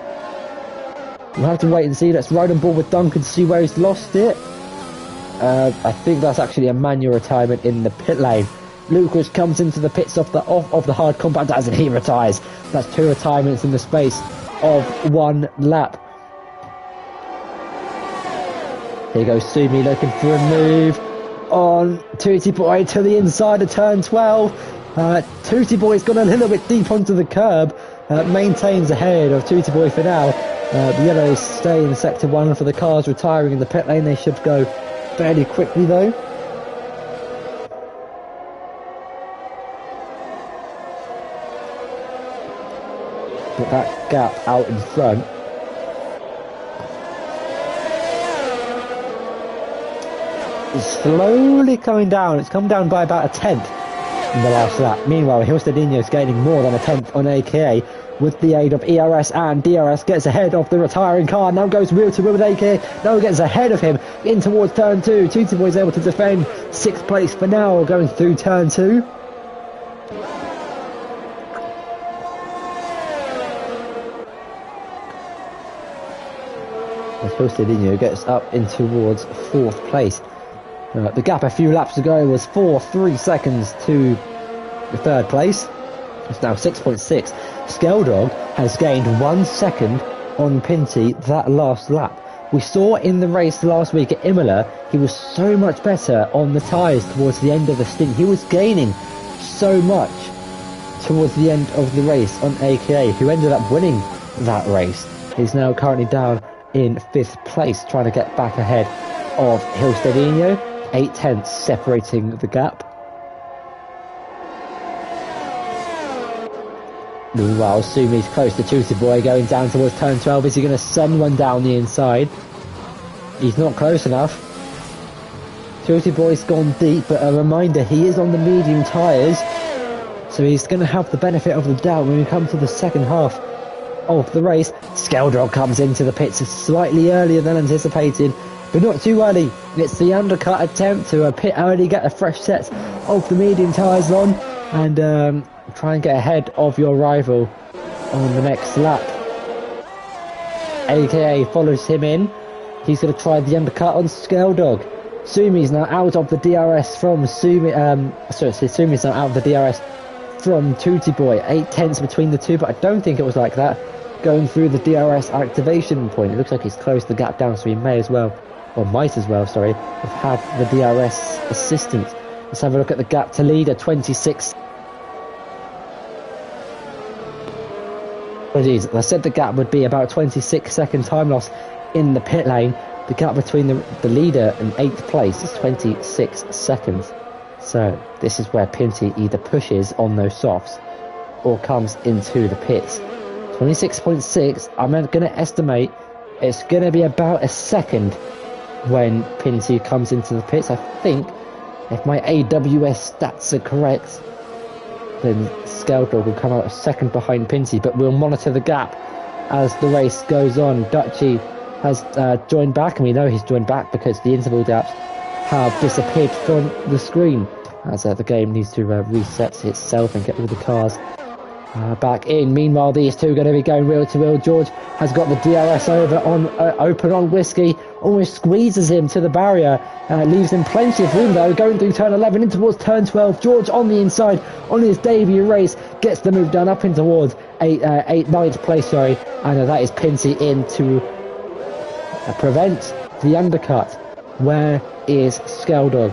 We'll have to wait and see. Let's ride on board with Duncan to see where he's lost it. I think that's actually a manual retirement in the pit lane. Lucas comes into the pits off the hard compound as he retires. That's 2 retirements in the space of 1 lap. Here goes Sumi looking for a move on Tutti Boy to the inside of turn 12. Tutti Boy's gone a little bit deep onto the curb, maintains ahead of Tutti Boy for now. The yellows stay in sector 1 for the cars retiring in the pit lane. They should go fairly quickly though. But that gap out in front is slowly coming down. It's come down by about a 10th in the last lap. Meanwhile, Hilstadinho is gaining more than a 10th on AKA with the aid of ERS, and DRS gets ahead of the retiring car. Now goes wheel to wheel with AKA. Now gets ahead of him in towards turn 2. Tutti Boy is able to defend 6th place for now, going through turn 2. As Hilstadinho gets up in towards 4th place. The gap a few laps ago was 3 seconds to the 3rd place. It's now 6.6. Skeldog has gained 1 second on Pinty that last lap. We saw in the race last week at Imola, he was so much better on the tyres towards the end of the stint. He was gaining so much towards the end of the race on AKA, who ended up winning that race. He's now currently down in 5th place, trying to get back ahead of Hilstadinho. 8 tenths separating the gap. Meanwhile, Sumi's close to Tutti Boy, going down towards turn 12. Is he going to send one down the inside? He's not close enough. Chelsea Boy's gone deep, but a reminder, he is on the medium tyres, so he's going to have the benefit of the doubt when we come to the second half of the race. Skeldog comes into the pits slightly earlier than anticipated, but not too early. It's the undercut attempt to pit early, get a fresh set of the medium tyres on, and try and get ahead of your rival on the next lap. AKA follows him in. He's going to try the undercut on Skeldog. Sumi's now out of the DRS from Sumi's now out of the DRS from Tootie Boy. 8/10 between the two, but I don't think it was like that. Going through the DRS activation point, it looks like he's closed the gap down, so he might as well, have had the DRS assistance. Let's have a look at the gap to leader, 26. Apologies, I said the gap would be about 26-second time loss in the pit lane. The gap between the leader and 8th place is 26 seconds. So this is where Pinty either pushes on those softs or comes into the pits. 26.6, I'm going to estimate it's going to be about a second when Pinty comes into the pits. I think, if my AWS stats are correct, then Skeldog will come out a second behind Pinty, but we'll monitor the gap as the race goes on. Dutchy has joined back, and we know he's joined back because the interval gaps have disappeared from the screen as the game needs to reset itself and get all the cars back in. Meanwhile, these two are going to be going wheel to wheel. George has got the DRS open on Whiskey, almost squeezes him to the barrier, leaves him plenty of room though, going through turn 11 in towards turn 12. George on the inside on his debut race gets the move done up in towards 9th place, and that is Pinty in to prevent the undercut. Where is Skeldog?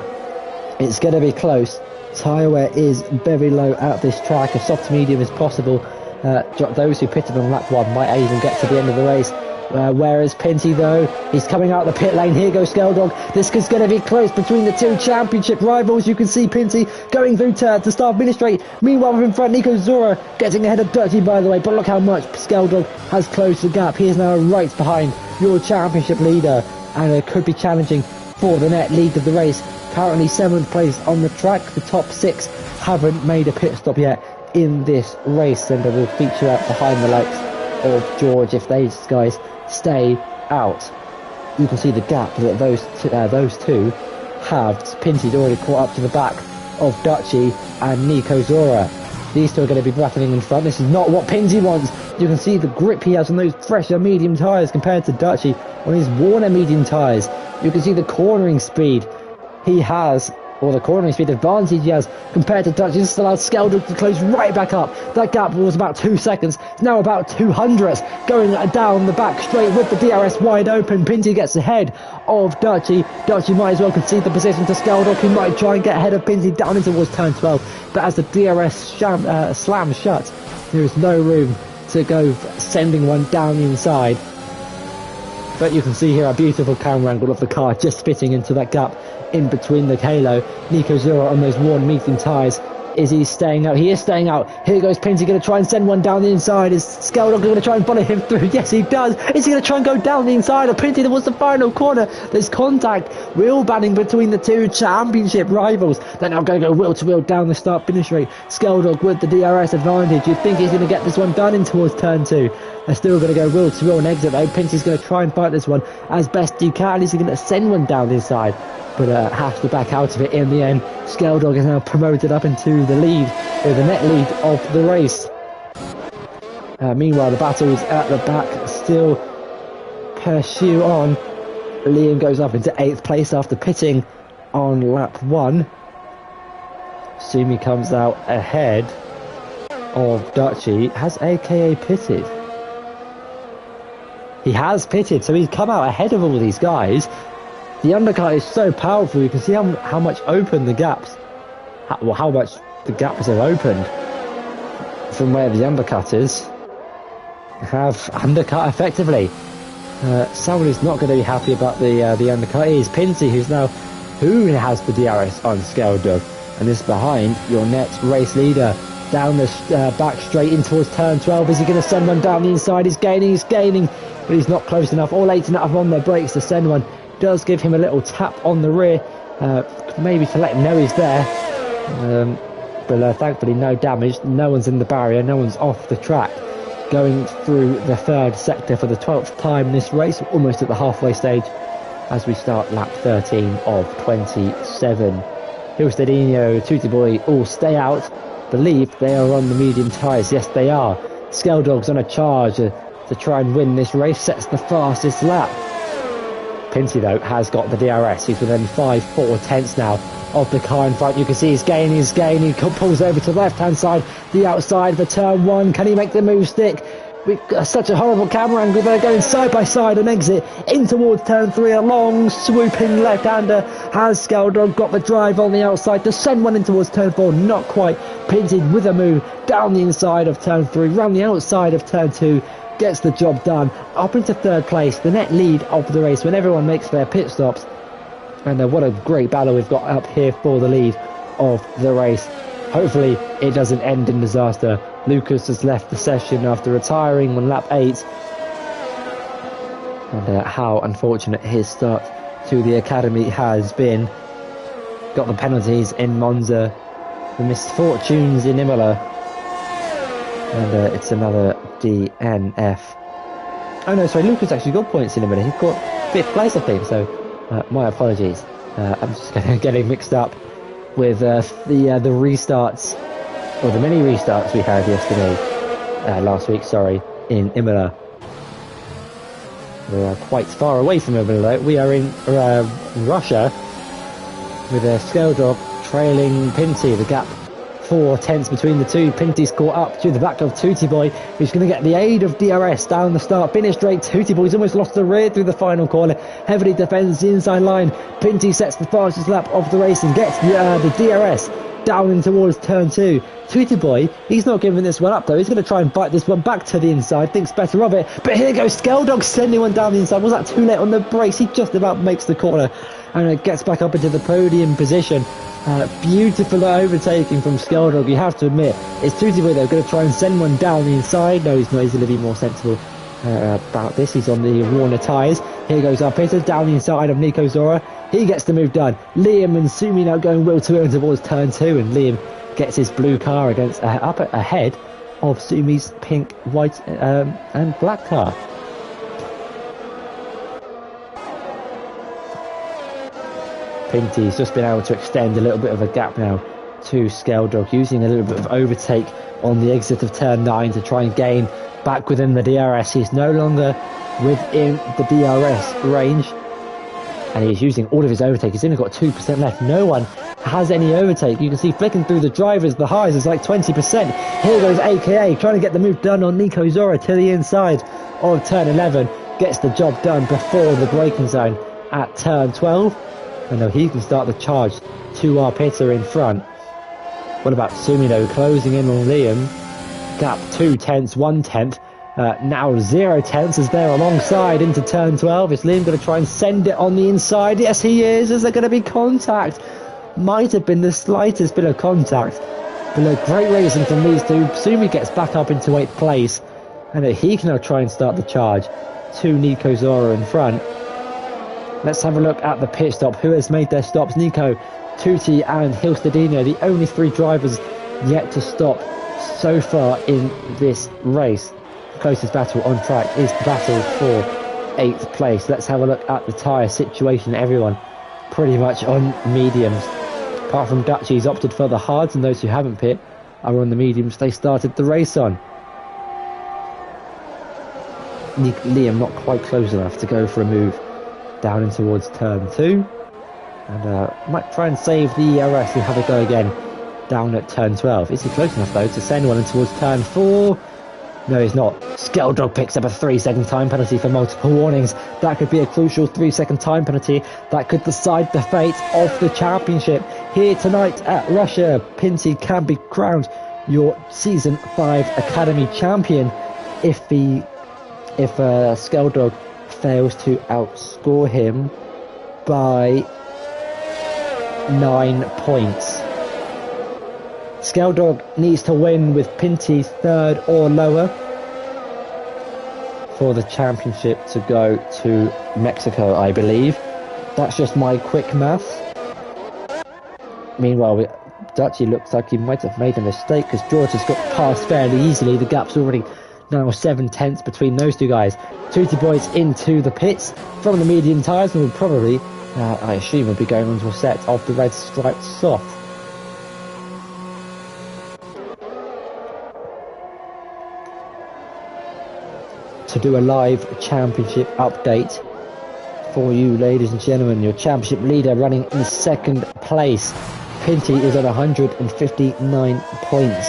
It's going to be close. Tyre wear is very low at this track, as soft to medium as possible. Those who pitted on lap 1 might even get to the end of the race. Whereas Pinty, though, he's coming out of the pit lane. Here goes Skeldog. This is going to be close between the two championship rivals. You can see Pinty going through to start finish straight. Meanwhile, in front, Nico Zora getting ahead of Dirty, by the way. But look how much Skeldog has closed the gap. He is now right behind your championship leader, and could be challenging for the net lead of the race. Currently 7th place on the track. The top 6 haven't made a pit stop yet in this race, and will feature out behind the likes of George if these guys stay out. You can see the gap that those two have. Pinty's already caught up to the back of Dutchy and Nico Zora. These two are going to be battling in front. This is not what Pinty wants. You can see the grip he has on those fresher medium tyres compared to Dutchy on his Warner medium tyres. You can see the cornering speed he has, or the cornering speed advantage he has compared to Dutchy. This allows Skeldog to close right back up. That gap was about 2 seconds. It's now about 200 going down the back straight with the DRS wide open. Pinty gets ahead of Dutchy. Dutchy might as well concede the position to Skeldog, who might try and get ahead of Pinty down in towards turn 12. But as the DRS slams shut, there is no room to go sending one down the inside. But you can see here a beautiful camera angle of the car just fitting into that gap in between the halo. Nico Zura on those worn medium tyres. Is he staying out? He is staying out. Here goes Pinty, going to try and send one down the inside. Is Skeldog going to try and follow him through? Yes, he does. Is he going to try and go down the inside of Pinty? There was the final corner. There's contact. Wheel banning between the two championship rivals. They're now going to go wheel to wheel down the start finish rate. Skeldog with the DRS advantage. You'd think he's going to get this one done in towards turn 2. They're still going to go wheel to wheel and exit though. Pinty's going to try and fight this one as best he can. He's going to send one down the inside, but has to back out of it in the end. Skeldog is now promoted up into the lead, or the net lead of the race. Meanwhile, the battles at the back still pursue on. Liam goes up into 8th place after pitting on lap 1. Sumi comes out ahead of Dutchy. Has AKA pitted? He has pitted, so he's come out ahead of all these guys. The undercut is so powerful. You can see how much open the gaps, how much the gaps have opened from where the undercut is. Have undercut effectively. Someone who's not going to be happy about the undercut is Pinty, who has the DRS on Skeldog, and is behind your net race leader. Down the back straight in towards turn 12. Is he going to send one down the inside? He's gaining, but he's not close enough or late enough on the brakes to send one does give him a little tap on the rear, maybe to let him know he's there. But thankfully no damage, no one's in the barrier, no one's off the track. Going through the third sector for the 12th time in this race, almost at the halfway stage, as we start lap 13 of 27. Hilstedinho, Tutti Boy all stay out. Believe they are on the medium tyres. Yes, they are. Skeldog's on a charge to try and win this race, sets the fastest lap. Pinty, though, has got the DRS. He's within 5/4 tenths now of the car in front. You can see he's gaining. He pulls over to the left-hand side, the outside for turn 1. Can he make the move stick? We've got such a horrible camera angle. They're going side by side and exit in towards turn 3. A long swooping left-hander. Has Skeldog got the drive on the outside to send one in towards turn 4? Not quite. Pinted with a move down the inside of turn 3, round the outside of turn 2. Gets the job done. Up into third place, the net lead of the race when everyone makes their pit stops. And what a great battle we've got up here for the lead of the race. Hopefully it doesn't end in disaster. Lucas has left the session after retiring on lap 8. And how unfortunate his start to the academy has been. Got the penalties in Monza, the misfortunes in Imola. And it's another DNF. Oh no, sorry, Lucas actually got points in Imola. He got 5th place, I think, so my apologies. I'm just getting mixed up with the restarts, or the many restarts we had last week, in Imola. We are quite far away from Imola. We are in Russia, with Skeldog trailing Pinty. The gap 4 tenths between the two. Pinty's caught up to the back of Tutti Boy, who's going to get the aid of DRS down the start finish straight. Tutti Boy's almost lost the rear through the final corner, heavily defends the inside line. Pinty sets the fastest lap of the race and gets the DRS down in towards turn 2. Tutti Boy, he's not giving this one up though. He's going to try and bite this one back to the inside, thinks better of it, but here goes Skeldog sending one down the inside. Was that too late on the brakes? He just about makes the corner and gets back up into the podium position. Beautiful overtaking from Skeldog, you have to admit. It's Tutti Boy though, going to try and send one down the inside. No, he's not. He's going to be more sensible about this. He's on the Warner tyres. Here goes our Peter down the inside of Nico Zora. He gets the move done. Liam and Sumi now going wheel to wheel towards turn 2, and Liam gets his blue car against up ahead of Sumi's pink, white and black car. Pinty's just been able to extend a little bit of a gap now to Skeldog, using a little bit of overtake on the exit of turn 9 to try and gain back within the DRS. He's no longer within the DRS range, and he's using all of his overtake. He's only got 2% left. No one has any overtake. You can see flicking through the drivers, the highs is like 20%. Here goes AKA trying to get the move done on Nico Zora to the inside of turn 11. Gets the job done before the braking zone at turn 12. And now he can start the charge to our Peter in front. What about Sumino closing in on Liam? Gap 2 tenths, 1 tenth. Now 0 tenths as they're alongside into turn 12. Is Liam going to try and send it on the inside? Yes, he is. Is there going to be contact? Might have been the slightest bit of contact. But a great racing from these two. Sumi gets back up into 8th place. And he can now try and start the charge to Nico Zora in front. Let's have a look at the pit stop. Who has made their stops? Nico, Tutti and Hilstedinho, the only 3 drivers yet to stop so far in this race. The closest battle on track is the battle for 8th place. Let's have a look at the tyre situation. Everyone pretty much on mediums. Apart from Dutchy, he's opted for the hards, and those who haven't pit are on the mediums they started the race on. Liam not quite close enough to go for a move down in towards turn 2, and might try and save the DRS and have a go again down at turn 12. Is he close enough though to send one in towards turn 4? No, he's not. Skeldog picks up a 3-second time penalty for multiple warnings. That could be a crucial 3-second time penalty that could decide the fate of the championship here tonight at Russia. Pinty can be crowned your season 5 academy champion if Skeldog fails to outscore him by 9 points. Skeldog needs to win with Pinty 3rd or lower for the championship to go to Mexico, I believe. That's just my quick maths. Meanwhile, it actually looks like he might have made a mistake because George has got past fairly easily. The gap's already now 7/10 between those two guys. Tootie Boy's into the pits from the medium tyres and will probably, I assume, will be going on to a set of the red striped soft. To do a live championship update for you, ladies and gentlemen. Your championship leader running in second place. Pinty is on 159 points.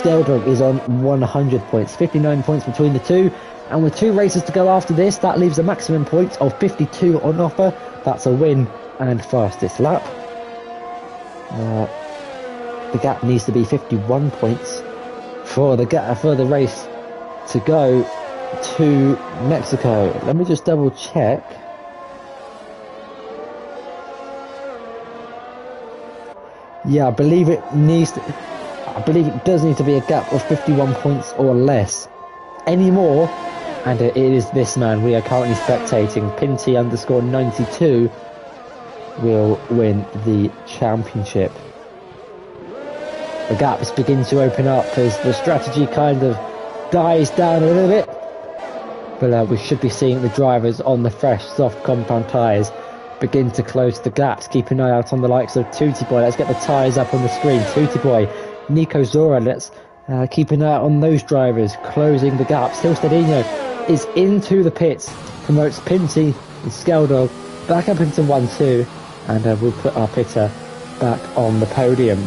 Skeldog is on 100 points. 59 points between the two. And with 2 races to go after this, that leaves a maximum points of 52 on offer. That's a win and fastest lap. The gap needs to be 51 points for the race to go to Mexico. Let me just double check. Yeah, I believe it does need to be a gap of 51 points or less. Any more, and it is this man we are currently spectating, Pinty _92, will win the championship. The gaps begin to open up as the strategy kind of dies down a little bit. But we should be seeing the drivers on the fresh, soft compound tyres begin to close the gaps. Keep an eye out on the likes of Tootie Boy. Let's get the tyres up on the screen. Tootie Boy, Nico Zora, let's keep an eye out on those drivers closing the gaps. Hilstadinho is into the pits, promotes Pinty and Skeldog back up into 1-2, and we'll put our pitter back on the podium.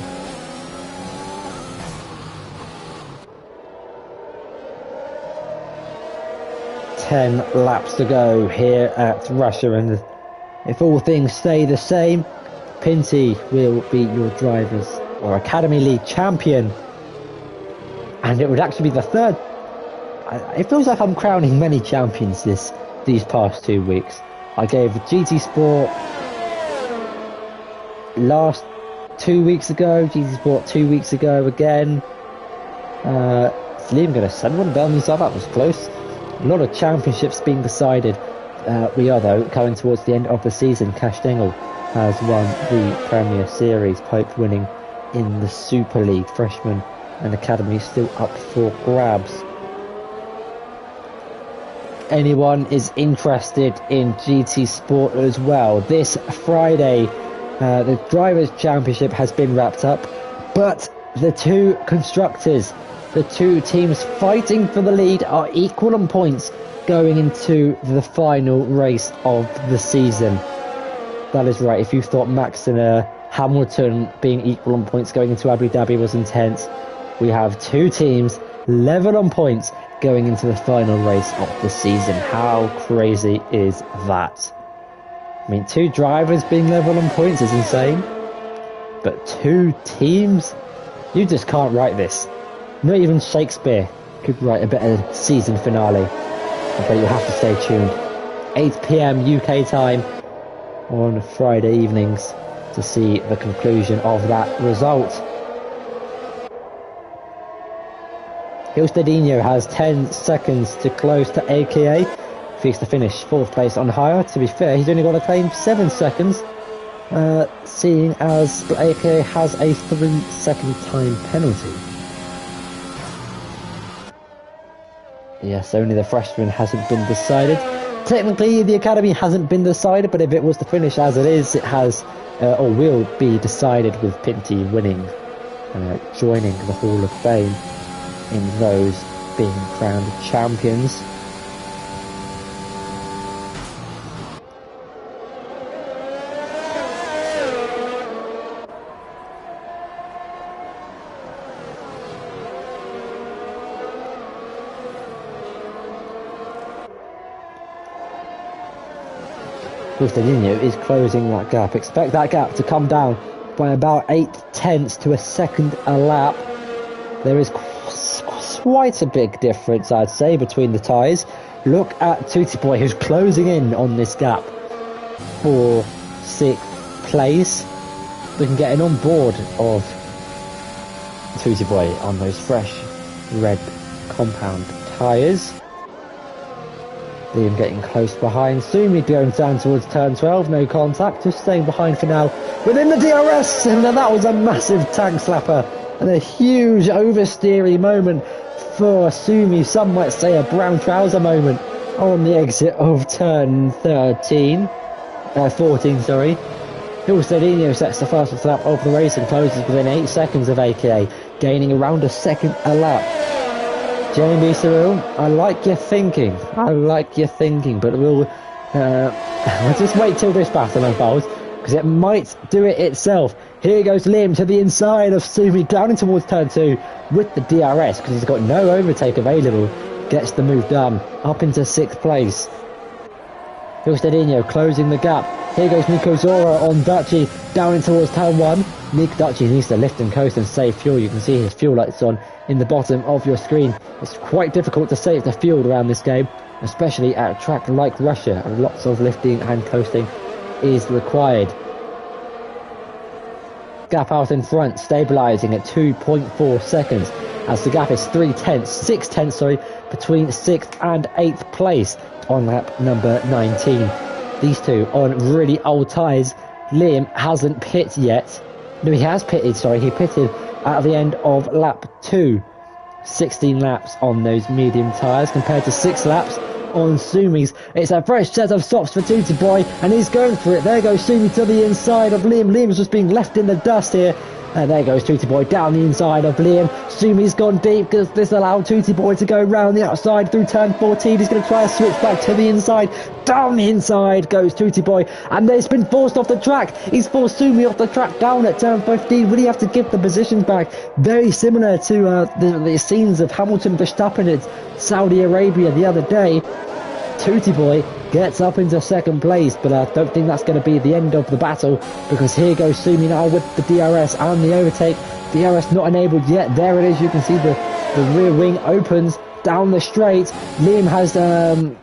Ten laps to go here at Russia, and if all things stay the same, Pinty will be your drivers or Academy League champion, and it would actually be the third. It feels like I'm crowning many champions these past 2 weeks. I gave GT Sport last 2 weeks ago, GT Sport 2 weeks ago again. Is Liam going to send one down these? That was close. A lot of championships being decided. We are, though, coming towards the end of the season. Cash Dingle has won the Premier Series, Pope winning in the Super League. Freshman and Academy still up for grabs. Anyone is interested in GT Sport as well, this Friday, the Drivers' Championship has been wrapped up, but the two constructors, the two teams fighting for the lead, are equal on points going into the final race of the season. That is right. If you thought Max and Hamilton being equal on points going into Abu Dhabi was intense, we have two teams level on points going into the final race of the season. How crazy is that? I mean, two drivers being level on points is insane, but two teams? You just can't write this. Not even Shakespeare could write a better season finale. But you'll have to stay tuned. 8 PM UK time on Friday evenings to see the conclusion of that result. Hilstadinho has 10 seconds to close to AKA. If he's to finish 4th place on hire, to be fair, he's only got to claim 7 seconds, seeing as AKA has a 3-second time penalty. Yes, only the freshman hasn't been decided. Technically, the academy hasn't been decided, but if it was to finish as it is, it has, or will be decided with Pinty winning, joining the Hall of Fame in those being crowned champions. Hilstadinho is closing that gap. Expect that gap to come down by about 0.8 to a second a lap. There is quite a big difference, I'd say, between the tyres. Look at Tootie Boy, who's closing in on this gap for 6th place. We can get an on board of Tootie Boy on those fresh red compound tyres. Liam getting close behind. Sumi going down towards turn 12. No contact. Just staying behind for now. Within the DRS. And that was a massive tag slapper. And a huge oversteery moment for Sumi. Some might say a brown trouser moment on the exit of turn 14, sorry. Hilstedinho sets the fastest lap of the race and closes within 8 seconds of AKA, gaining around a second a lap. JB Cyril, I like your thinking, but we'll just wait till this battle unfolds, because it might do it itself. Here goes Liam to the inside of Sumi, grounding towards turn 2 with the DRS, because he's got no overtake available. Gets the move done, up into 6th place. Hilstedinho closing the gap. Here goes Nico Zora on Duchy, down in towards turn 1. Nick Duchy needs to lift and coast and save fuel. You can see his fuel lights on in the bottom of your screen. It's quite difficult to save the fuel around this game, especially at a track like Russia, and lots of lifting and coasting is required. Gap out in front, stabilising at 2.4 seconds, as the gap is 6 tenths, between 6th and 8th place on lap number 19. These two on really old tyres. Liam hasn't pit yet. No, he has pitted, he pitted at the end of lap 2. 16 laps on those medium tyres compared to 6 laps on Sumi's. It's a fresh set of softs for Tutti Boy, and he's going for it. There goes Sumi to the inside of Liam. Liam's just being left in the dust here. And there goes Tutti Boy down the inside of Liam. Sumi's gone deep because this allowed Tutti Boy to go round the outside through turn 14. He's going to try a switch back to the inside. Down the inside goes Tutti Boy. And he's been forced off the track. He's forced Sumi off the track down at turn 15. Will he have to give the positions back? Very similar to the scenes of Hamilton Verstappen at Saudi Arabia the other day. Tutti Boy gets up into 2nd place, but I don't think that's going to be the end of the battle, because here goes Sumi now with the DRS and the overtake. DRS not enabled yet. There it is. You can see the rear wing opens down the straight. Liam has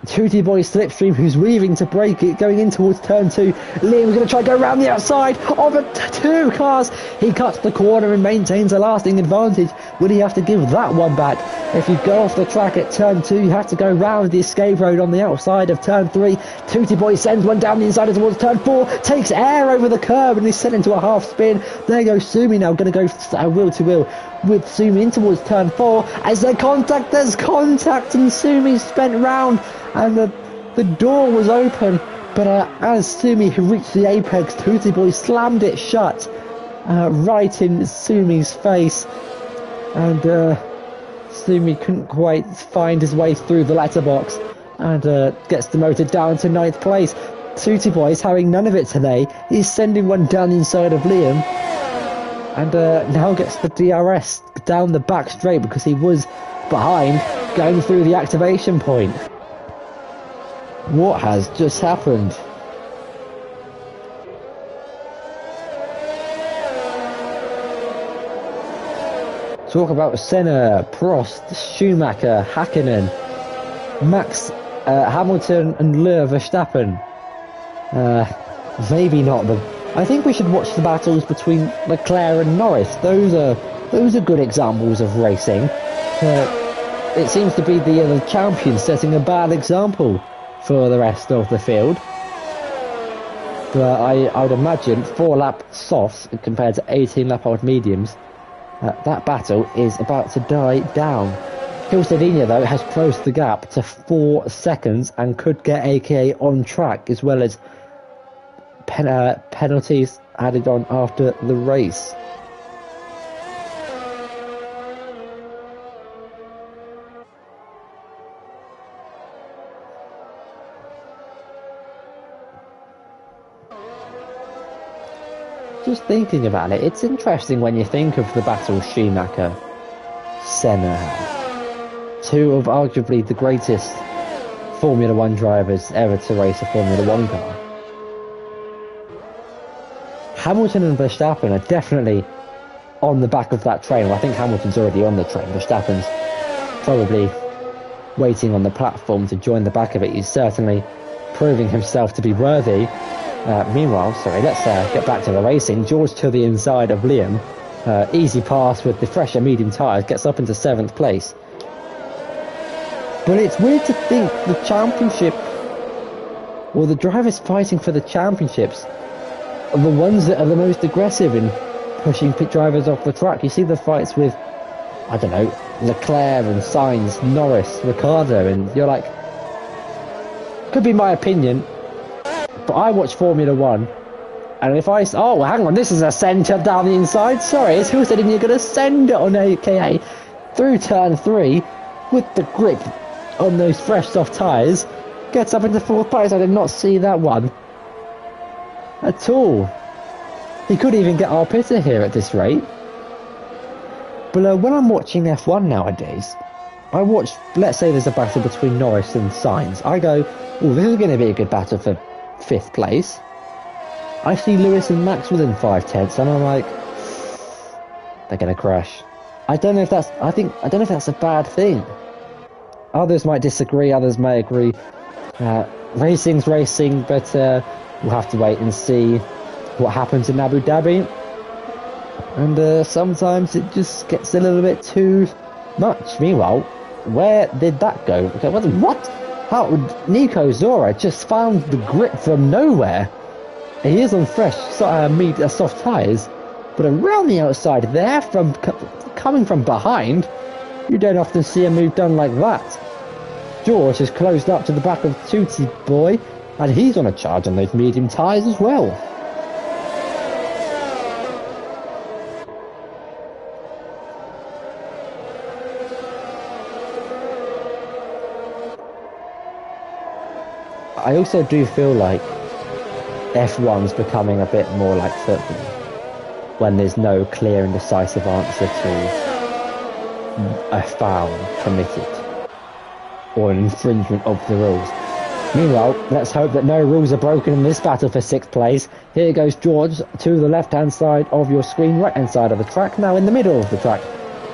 Tutti Boy slipstream, who's weaving to break it, going in towards turn 2. Liam's going to try to go around the outside of the 2 cars. He cuts the corner and maintains a lasting advantage. Will he have to give that one back? If you go off the track at turn 2, you have to go round the escape road on the outside of turn 3. Tutti Boy sends one down the inside towards turn 4, takes air over the curb, and he's sent into a half spin. There goes Sumi now, going to go wheel to wheel with Sumi in towards turn 4. As there's contact, and Sumi's spent round, and the door was open, but as Sumi reached the apex, Tutti Boy slammed it shut right in Sumi's face, and Sumi couldn't quite find his way through the letterbox, and gets demoted down to 9th place. Tutti Boy is having none of it today. He's sending one down the inside of Liam, and now gets the DRS down the back straight because he was behind, going through the activation point. What has just happened? Talk about Senna, Prost, Schumacher, Hakkinen, Max, Hamilton and Lewis Verstappen. Maybe not, but I think we should watch the battles between Leclerc and Norris. Those are good examples of racing. It seems to be the champion setting a bad example for the rest of the field. But I would imagine 4-lap softs compared to 18-lap old mediums. That battle is about to die down. Hilstedinho, though, has closed the gap to 4 seconds and could get AKA on track, as well as penalties added on after the race. Just thinking about it, it's interesting when you think of the battle Schumacher, Senna had. 2 of arguably the greatest Formula 1 drivers ever to race a Formula 1 car. Hamilton and Verstappen are definitely on the back of that train. Well, I think Hamilton's already on the train. Verstappen's probably waiting on the platform to join the back of it. He's certainly proving himself to be worthy. Meanwhile, let's get back to the racing. George to the inside of Liam. Easy pass with the fresher medium tyres. Gets up into 7th place. But it's weird to think the championship, or the drivers fighting for the championships, are the ones that are the most aggressive in pushing pit drivers off the track. You see the fights with, I don't know, Leclerc and Sainz, Norris, Ricciardo, and you're like, could be my opinion, but I watch Formula 1, and if I, oh, well, hang on, this is a centre down the inside, sorry, who said you're going to send it on AKA through turn 3 with the grip on those fresh soft tyres, gets up into 4th place. I did not see that one at all. He could even get our pitter here at this rate. But when I'm watching F1 nowadays, I watch, let's say there's a battle between Norris and Sainz. I go, oh, this is going to be a good battle for 5th place. I see Lewis and Max within 5/10, and I'm like, they're going to crash. I don't know if that's a bad thing. Others might disagree, others may agree. Racing's racing, but we'll have to wait and see what happens in Abu Dhabi. And sometimes it just gets a little bit too much. Meanwhile, where did that go? Okay, what? How? Nico Zora just found the grip from nowhere. He is on fresh, soft tyres, but around the outside there, coming from behind, you don't often see a move done like that. George has closed up to the back of Tootie Boy, and he's on a charge on those medium tyres as well. I also do feel like F1's becoming a bit more like football, when there's no clear and decisive answer to a foul committed or an infringement of the rules. Meanwhile, let's hope that no rules are broken in this battle for 6th place. Here goes George to the left-hand side of your screen, right-hand side of the track, now in the middle of the track.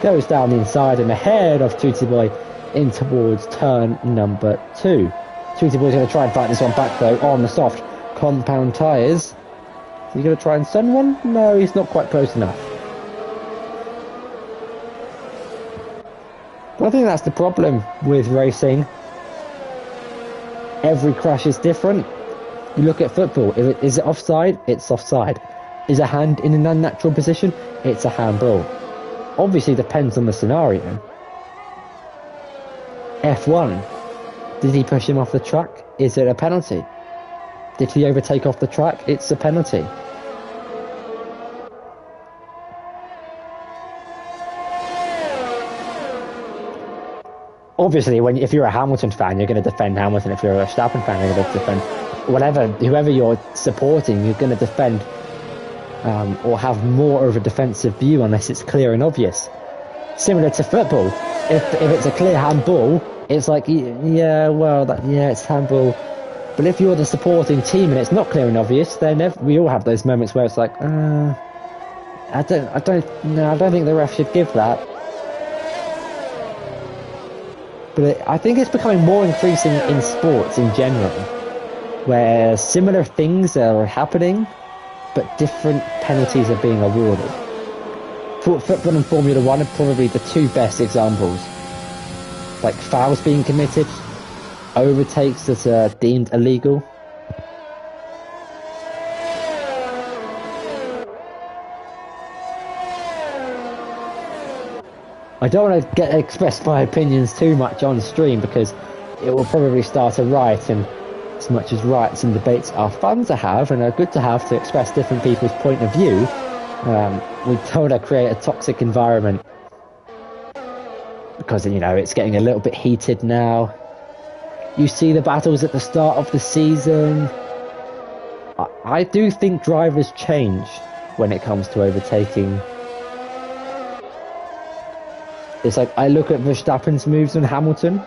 Goes down the inside and ahead of Tootie Boy in towards turn number 2. Tootie Boy's going to try and fight this one back though on the soft compound tyres. Is he going to try and send one? No, he's not quite close enough. But I think that's the problem with racing. Every crash is different. You look at football. Is it offside? It's offside. Is a hand in an unnatural position? It's a handball. Obviously depends on the scenario. F1. Did he push him off the track? Is it a penalty? Did he overtake off the track? It's a penalty. Obviously, if you're a Hamilton fan, you're going to defend Hamilton. If you're a Verstappen fan, you're going to defend whoever you're supporting. You're going to defend or have more of a defensive view unless it's clear and obvious. Similar to football, if it's a clear handball, it's like, it's handball. But if you're the supporting team and it's not clear and obvious, then we all have those moments where it's like, I don't think the ref should give that. But I think it's becoming more increasing in sports in general, where similar things are happening, but different penalties are being awarded. Football and Formula 1 are probably the two best examples. Like fouls being committed, overtakes that are deemed illegal. I don't want to express my opinions too much on stream because it will probably start a riot, and as much as riots and debates are fun to have and are good to have to express different people's point of view, we don't want to create a toxic environment because, it's getting a little bit heated now. You see the battles at the start of the season. I do think drivers change when it comes to overtaking. It's like I look at Verstappen's moves on Hamilton,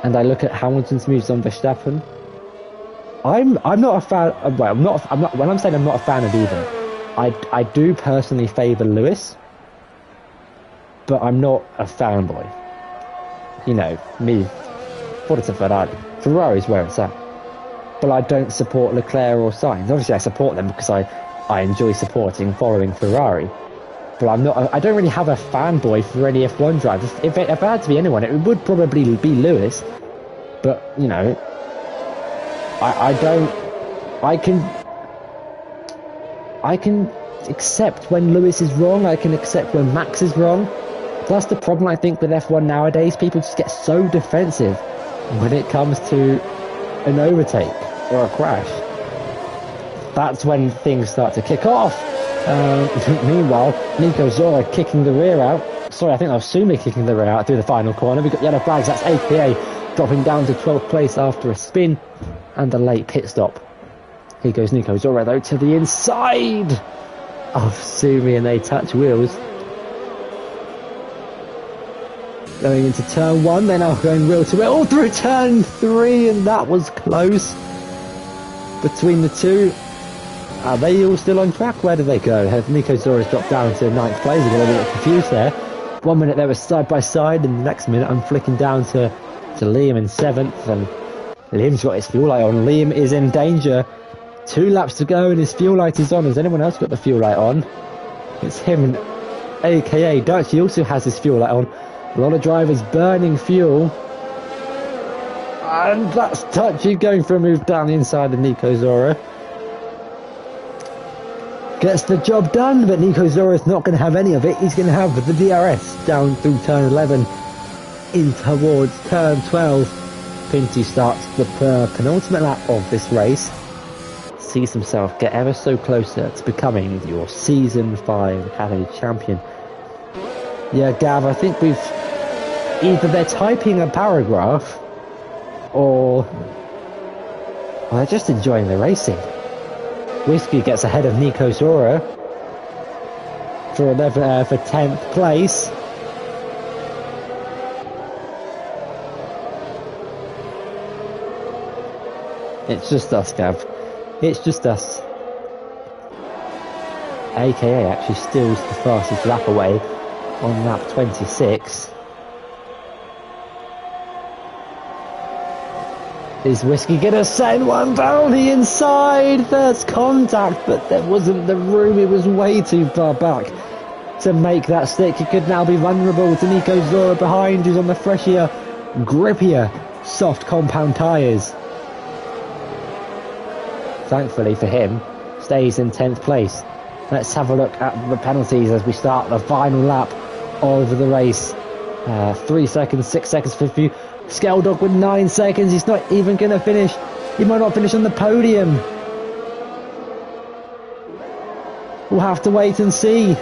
and I look at Hamilton's moves on Verstappen. I'm not a fan. Well, I'm not. When I'm saying I'm not a fan of either, I do personally favour Lewis, but I'm not a fanboy. Me. Forza Ferrari. Ferrari's where it's at. But I don't support Leclerc or Sainz. Obviously I support them because I enjoy following Ferrari. but I don't really have a fanboy for any F1 drivers. If it had to be anyone, it would probably be Lewis. But, you know, I can accept when Lewis is wrong. I can accept when Max is wrong. That's the problem, I think, with F1 nowadays. People just get so defensive when it comes to an overtake or a crash. That's when things start to kick off. Meanwhile, Nico Zora kicking the rear out. Sorry, I think that was Sumi kicking the rear out through the final corner. We've got yellow flags. That's AKA dropping down to 12th place after a spin and a late pit stop. Here goes Nico Zora, though, to the inside of Sumi, and they touch wheels. Going into turn 1, they're now going wheel to wheel all through turn 3, and that was close between the two. Are they all still on track? Where do they go? Have Nico Zora's dropped down to 9th place? I'm a little bit confused there. 1 minute they were side by side, and the next minute I'm flicking down to Liam in 7th, and Liam's got his fuel light on. Liam is in danger. 2 laps to go and his fuel light is on. Has anyone else got the fuel light on? It's him, and AKA Dutchy also has his fuel light on. A lot of drivers burning fuel. And that's Dutchy going for a move down the inside of Nico Zora. Gets the job done, but Nico Zora's not going to have any of it. He's going to have the DRS down through turn 11 in towards turn 12. Pinty starts the penultimate lap of this race. Sees himself get ever so closer to becoming your Season 5 Academy champion. Yeah, Gav, I think we've... either they're typing a paragraph or they're just enjoying the racing. Whiskey gets ahead of Nico Zora for 10th place. It's just us, Gav. It's just us. AKA actually steals the fastest lap away on lap 26. Is Whiskey gonna send one down the inside? There's contact, but there wasn't the room. It was way too far back to make that stick. He could now be vulnerable to Nico Zora behind, who's on the fresher, grippier, soft compound tyres. Thankfully for him, stays in 10th place. Let's have a look at the penalties as we start the final lap of the race. 3 seconds, 6 seconds for you. Skeldog with 9 seconds. He's not even going to finish. He might not finish on the podium. We'll have to wait and see.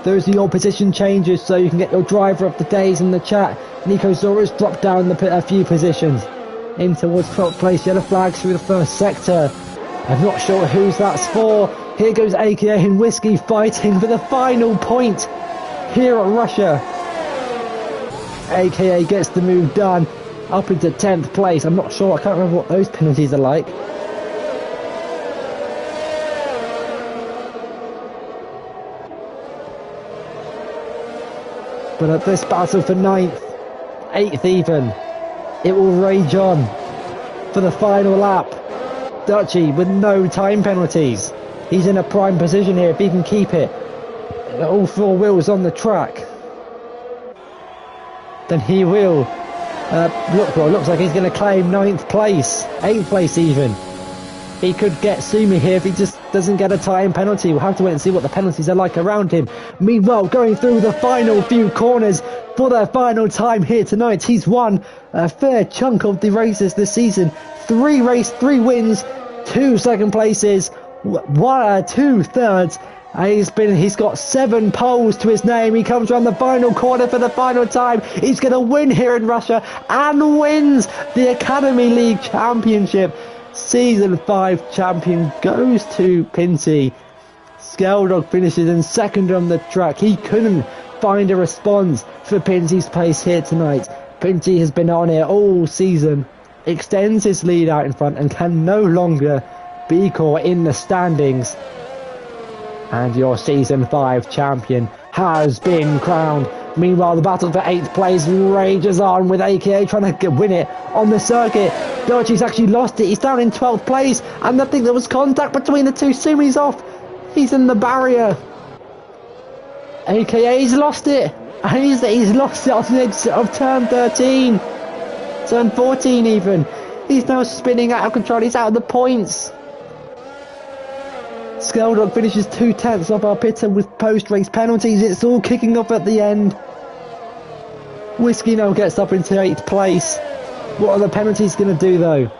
Those are your position changes, so you can get your driver of the days in the chat. Nico Zora's dropped down a few positions in towards 12th place. Yellow flags through the first sector. I'm not sure whose that's for. Here goes AKA and Whiskey fighting for the final point here at Russia. AKA gets the move done up into 10th place. I'm not sure. I can't remember what those penalties are like. But at this battle for 9th, 8th even, it will rage on for the final lap. Dutchy with no time penalties. He's in a prime position here if he can keep it. All 4 wheels on the track. Then he will. Looks like he's going to claim 9th place. 8th place even. He could get Sumi here if he just doesn't get a time penalty. We'll have to wait and see what the penalties are like around him. Meanwhile, going through the final few corners for their final time here tonight. He's won a fair chunk of the races this season. 3 wins, 2 second places, 2 thirds. He's got 7 poles to his name. He comes around the final corner for the final time. He's going to win here in Russia and wins the Academy League Championship. Season 5 champion goes to Pinty. Skeldog finishes in 2nd on the track. He couldn't find a response for Pinty's pace here tonight. Pinty has been on here all season, extends his lead out in front and can no longer be caught in the standings. And your Season 5 champion has been crowned. Meanwhile, the battle for 8th place rages on with AKA trying to win it on the circuit. Dodgy's actually lost it. He's down in 12th place. And I think there was contact between the two. Sumi's off. He's in the barrier. AKA he's lost it. And he's lost it on the exit of turn 13. Turn 14 even. He's now spinning out of control. He's out of the points. Skeldog finishes 2/10 off our pitter with post-race penalties. It's all kicking off at the end. Whiskey now gets up into 8th place. What are the penalties going to do though?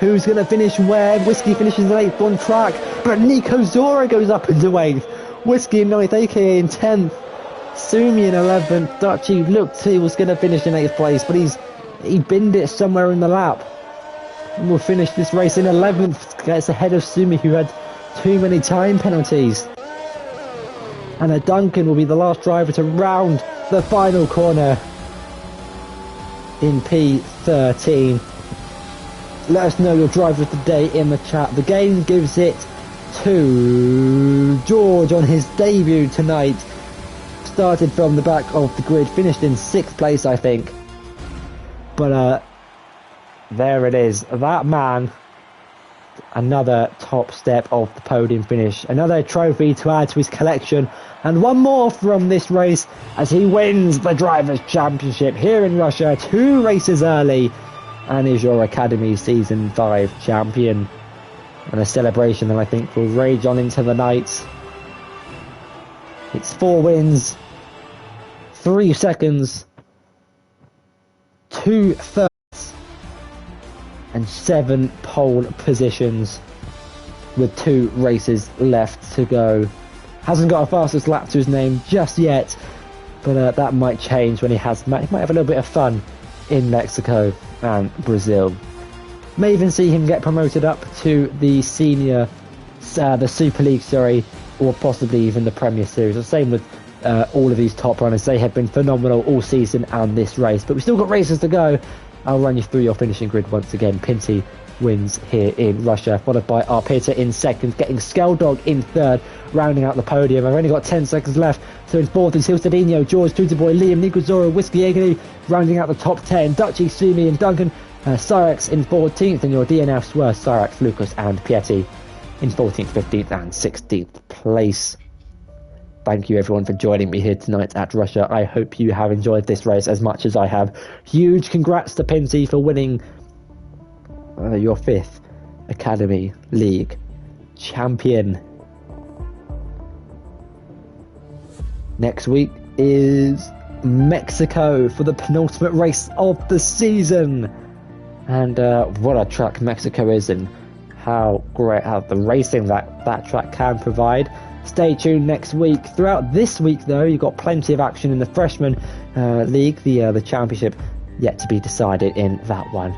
Who's going to finish where? Whiskey finishes in 8th on track, but Nico Zora goes up into 8th. Whiskey in 9th, AKA in 10th. Sumi in 11th. Dutchy looked he was going to finish in 8th place, but he binned it somewhere in the lap. And we'll finish this race in 11th. Gets ahead of Sumi, who had too many time penalties. And Duncan will be the last driver to round the final corner in P13. Let us know your driver of the day in the chat. The game gives it to George on his debut tonight. Started from the back of the grid, finished in 6th place, I think. But there it is. That man, another top step of the podium finish. Another trophy to add to his collection. And one more from this race as he wins the Drivers' Championship here in Russia 2 races early. And is your Academy Season 5 champion. And a celebration that I think will rage on into the night. It's 4 wins, 3 seconds, 2 thirds, and 7 pole positions with 2 races left to go. Hasn't got a fastest lap to his name just yet, but that might change when he might have a little bit of fun in Mexico and Brazil. May even see him get promoted up to the senior, the Super League, or possibly even the Premier Series. The same with all of these top runners. They have been phenomenal all season and this race, but we've still got races to go. I'll run you through your finishing grid once again. Pinty wins here in Russia, followed by Arpita in 2nd, getting Skeldog in 3rd, rounding out the podium. I've only got 10 seconds left, so in 4th is Hilstadinho, George, Tutorboy, Liam, Nico Zora, Whiskey Agony, rounding out the top 10, Dutchy, Sumi and Duncan, Cyrex in 14th, and your DNFs were Cyrex, Lucas and Pieti in 14th, 15th and 16th place. Thank you everyone for joining me here tonight at Russia. I hope you have enjoyed this race as much as I have. Huge congrats to Pinty for winning your 5th Academy League champion. Next week is Mexico for the penultimate race of the season. And what a track Mexico is, and how great the racing that track can provide. Stay tuned next week. Throughout this week, though, you've got plenty of action in the Freshman League, the championship yet to be decided in that one.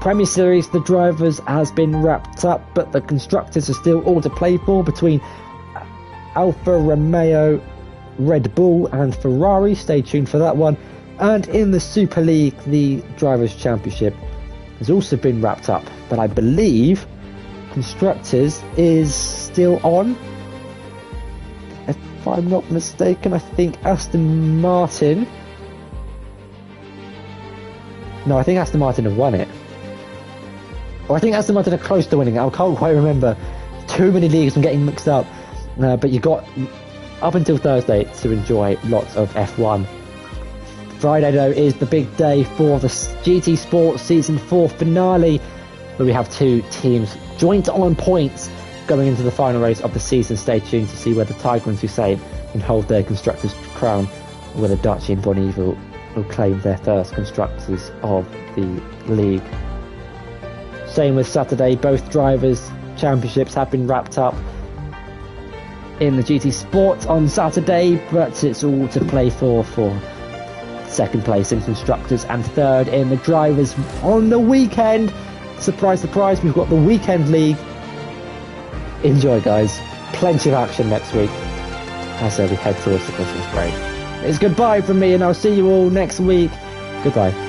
Premier Series, the drivers has been wrapped up, but the constructors are still all to play for between Alfa Romeo, Red Bull and Ferrari. Stay tuned for that one. And in the Super League, the Drivers' Championship has also been wrapped up, but I believe constructors is still on. If I'm not mistaken, I think Aston Martin have won it. Or I think Aston Martin are close to winning it. I can't quite remember. Too many leagues and getting mixed up. But you got up until Thursday to enjoy lots of F1. Friday, though, is the big day for the GT Sports Season 4 finale, where we have 2 teams joint on points going into the final race of the season. Stay tuned to see whether Tiger and Hussein can hold their constructors' crown, or whether Dutchy and Bonneville will claim their first constructors of the league. Same with Saturday, both drivers' championships have been wrapped up in the GT Sport on Saturday, but it's all to play for 2nd place in constructors and 3rd in the drivers on the weekend. Surprise, surprise, we've got the weekend league. Enjoy, guys. Plenty of action next week as we head towards the Christmas break. It's goodbye from me, and I'll see you all next week. Goodbye.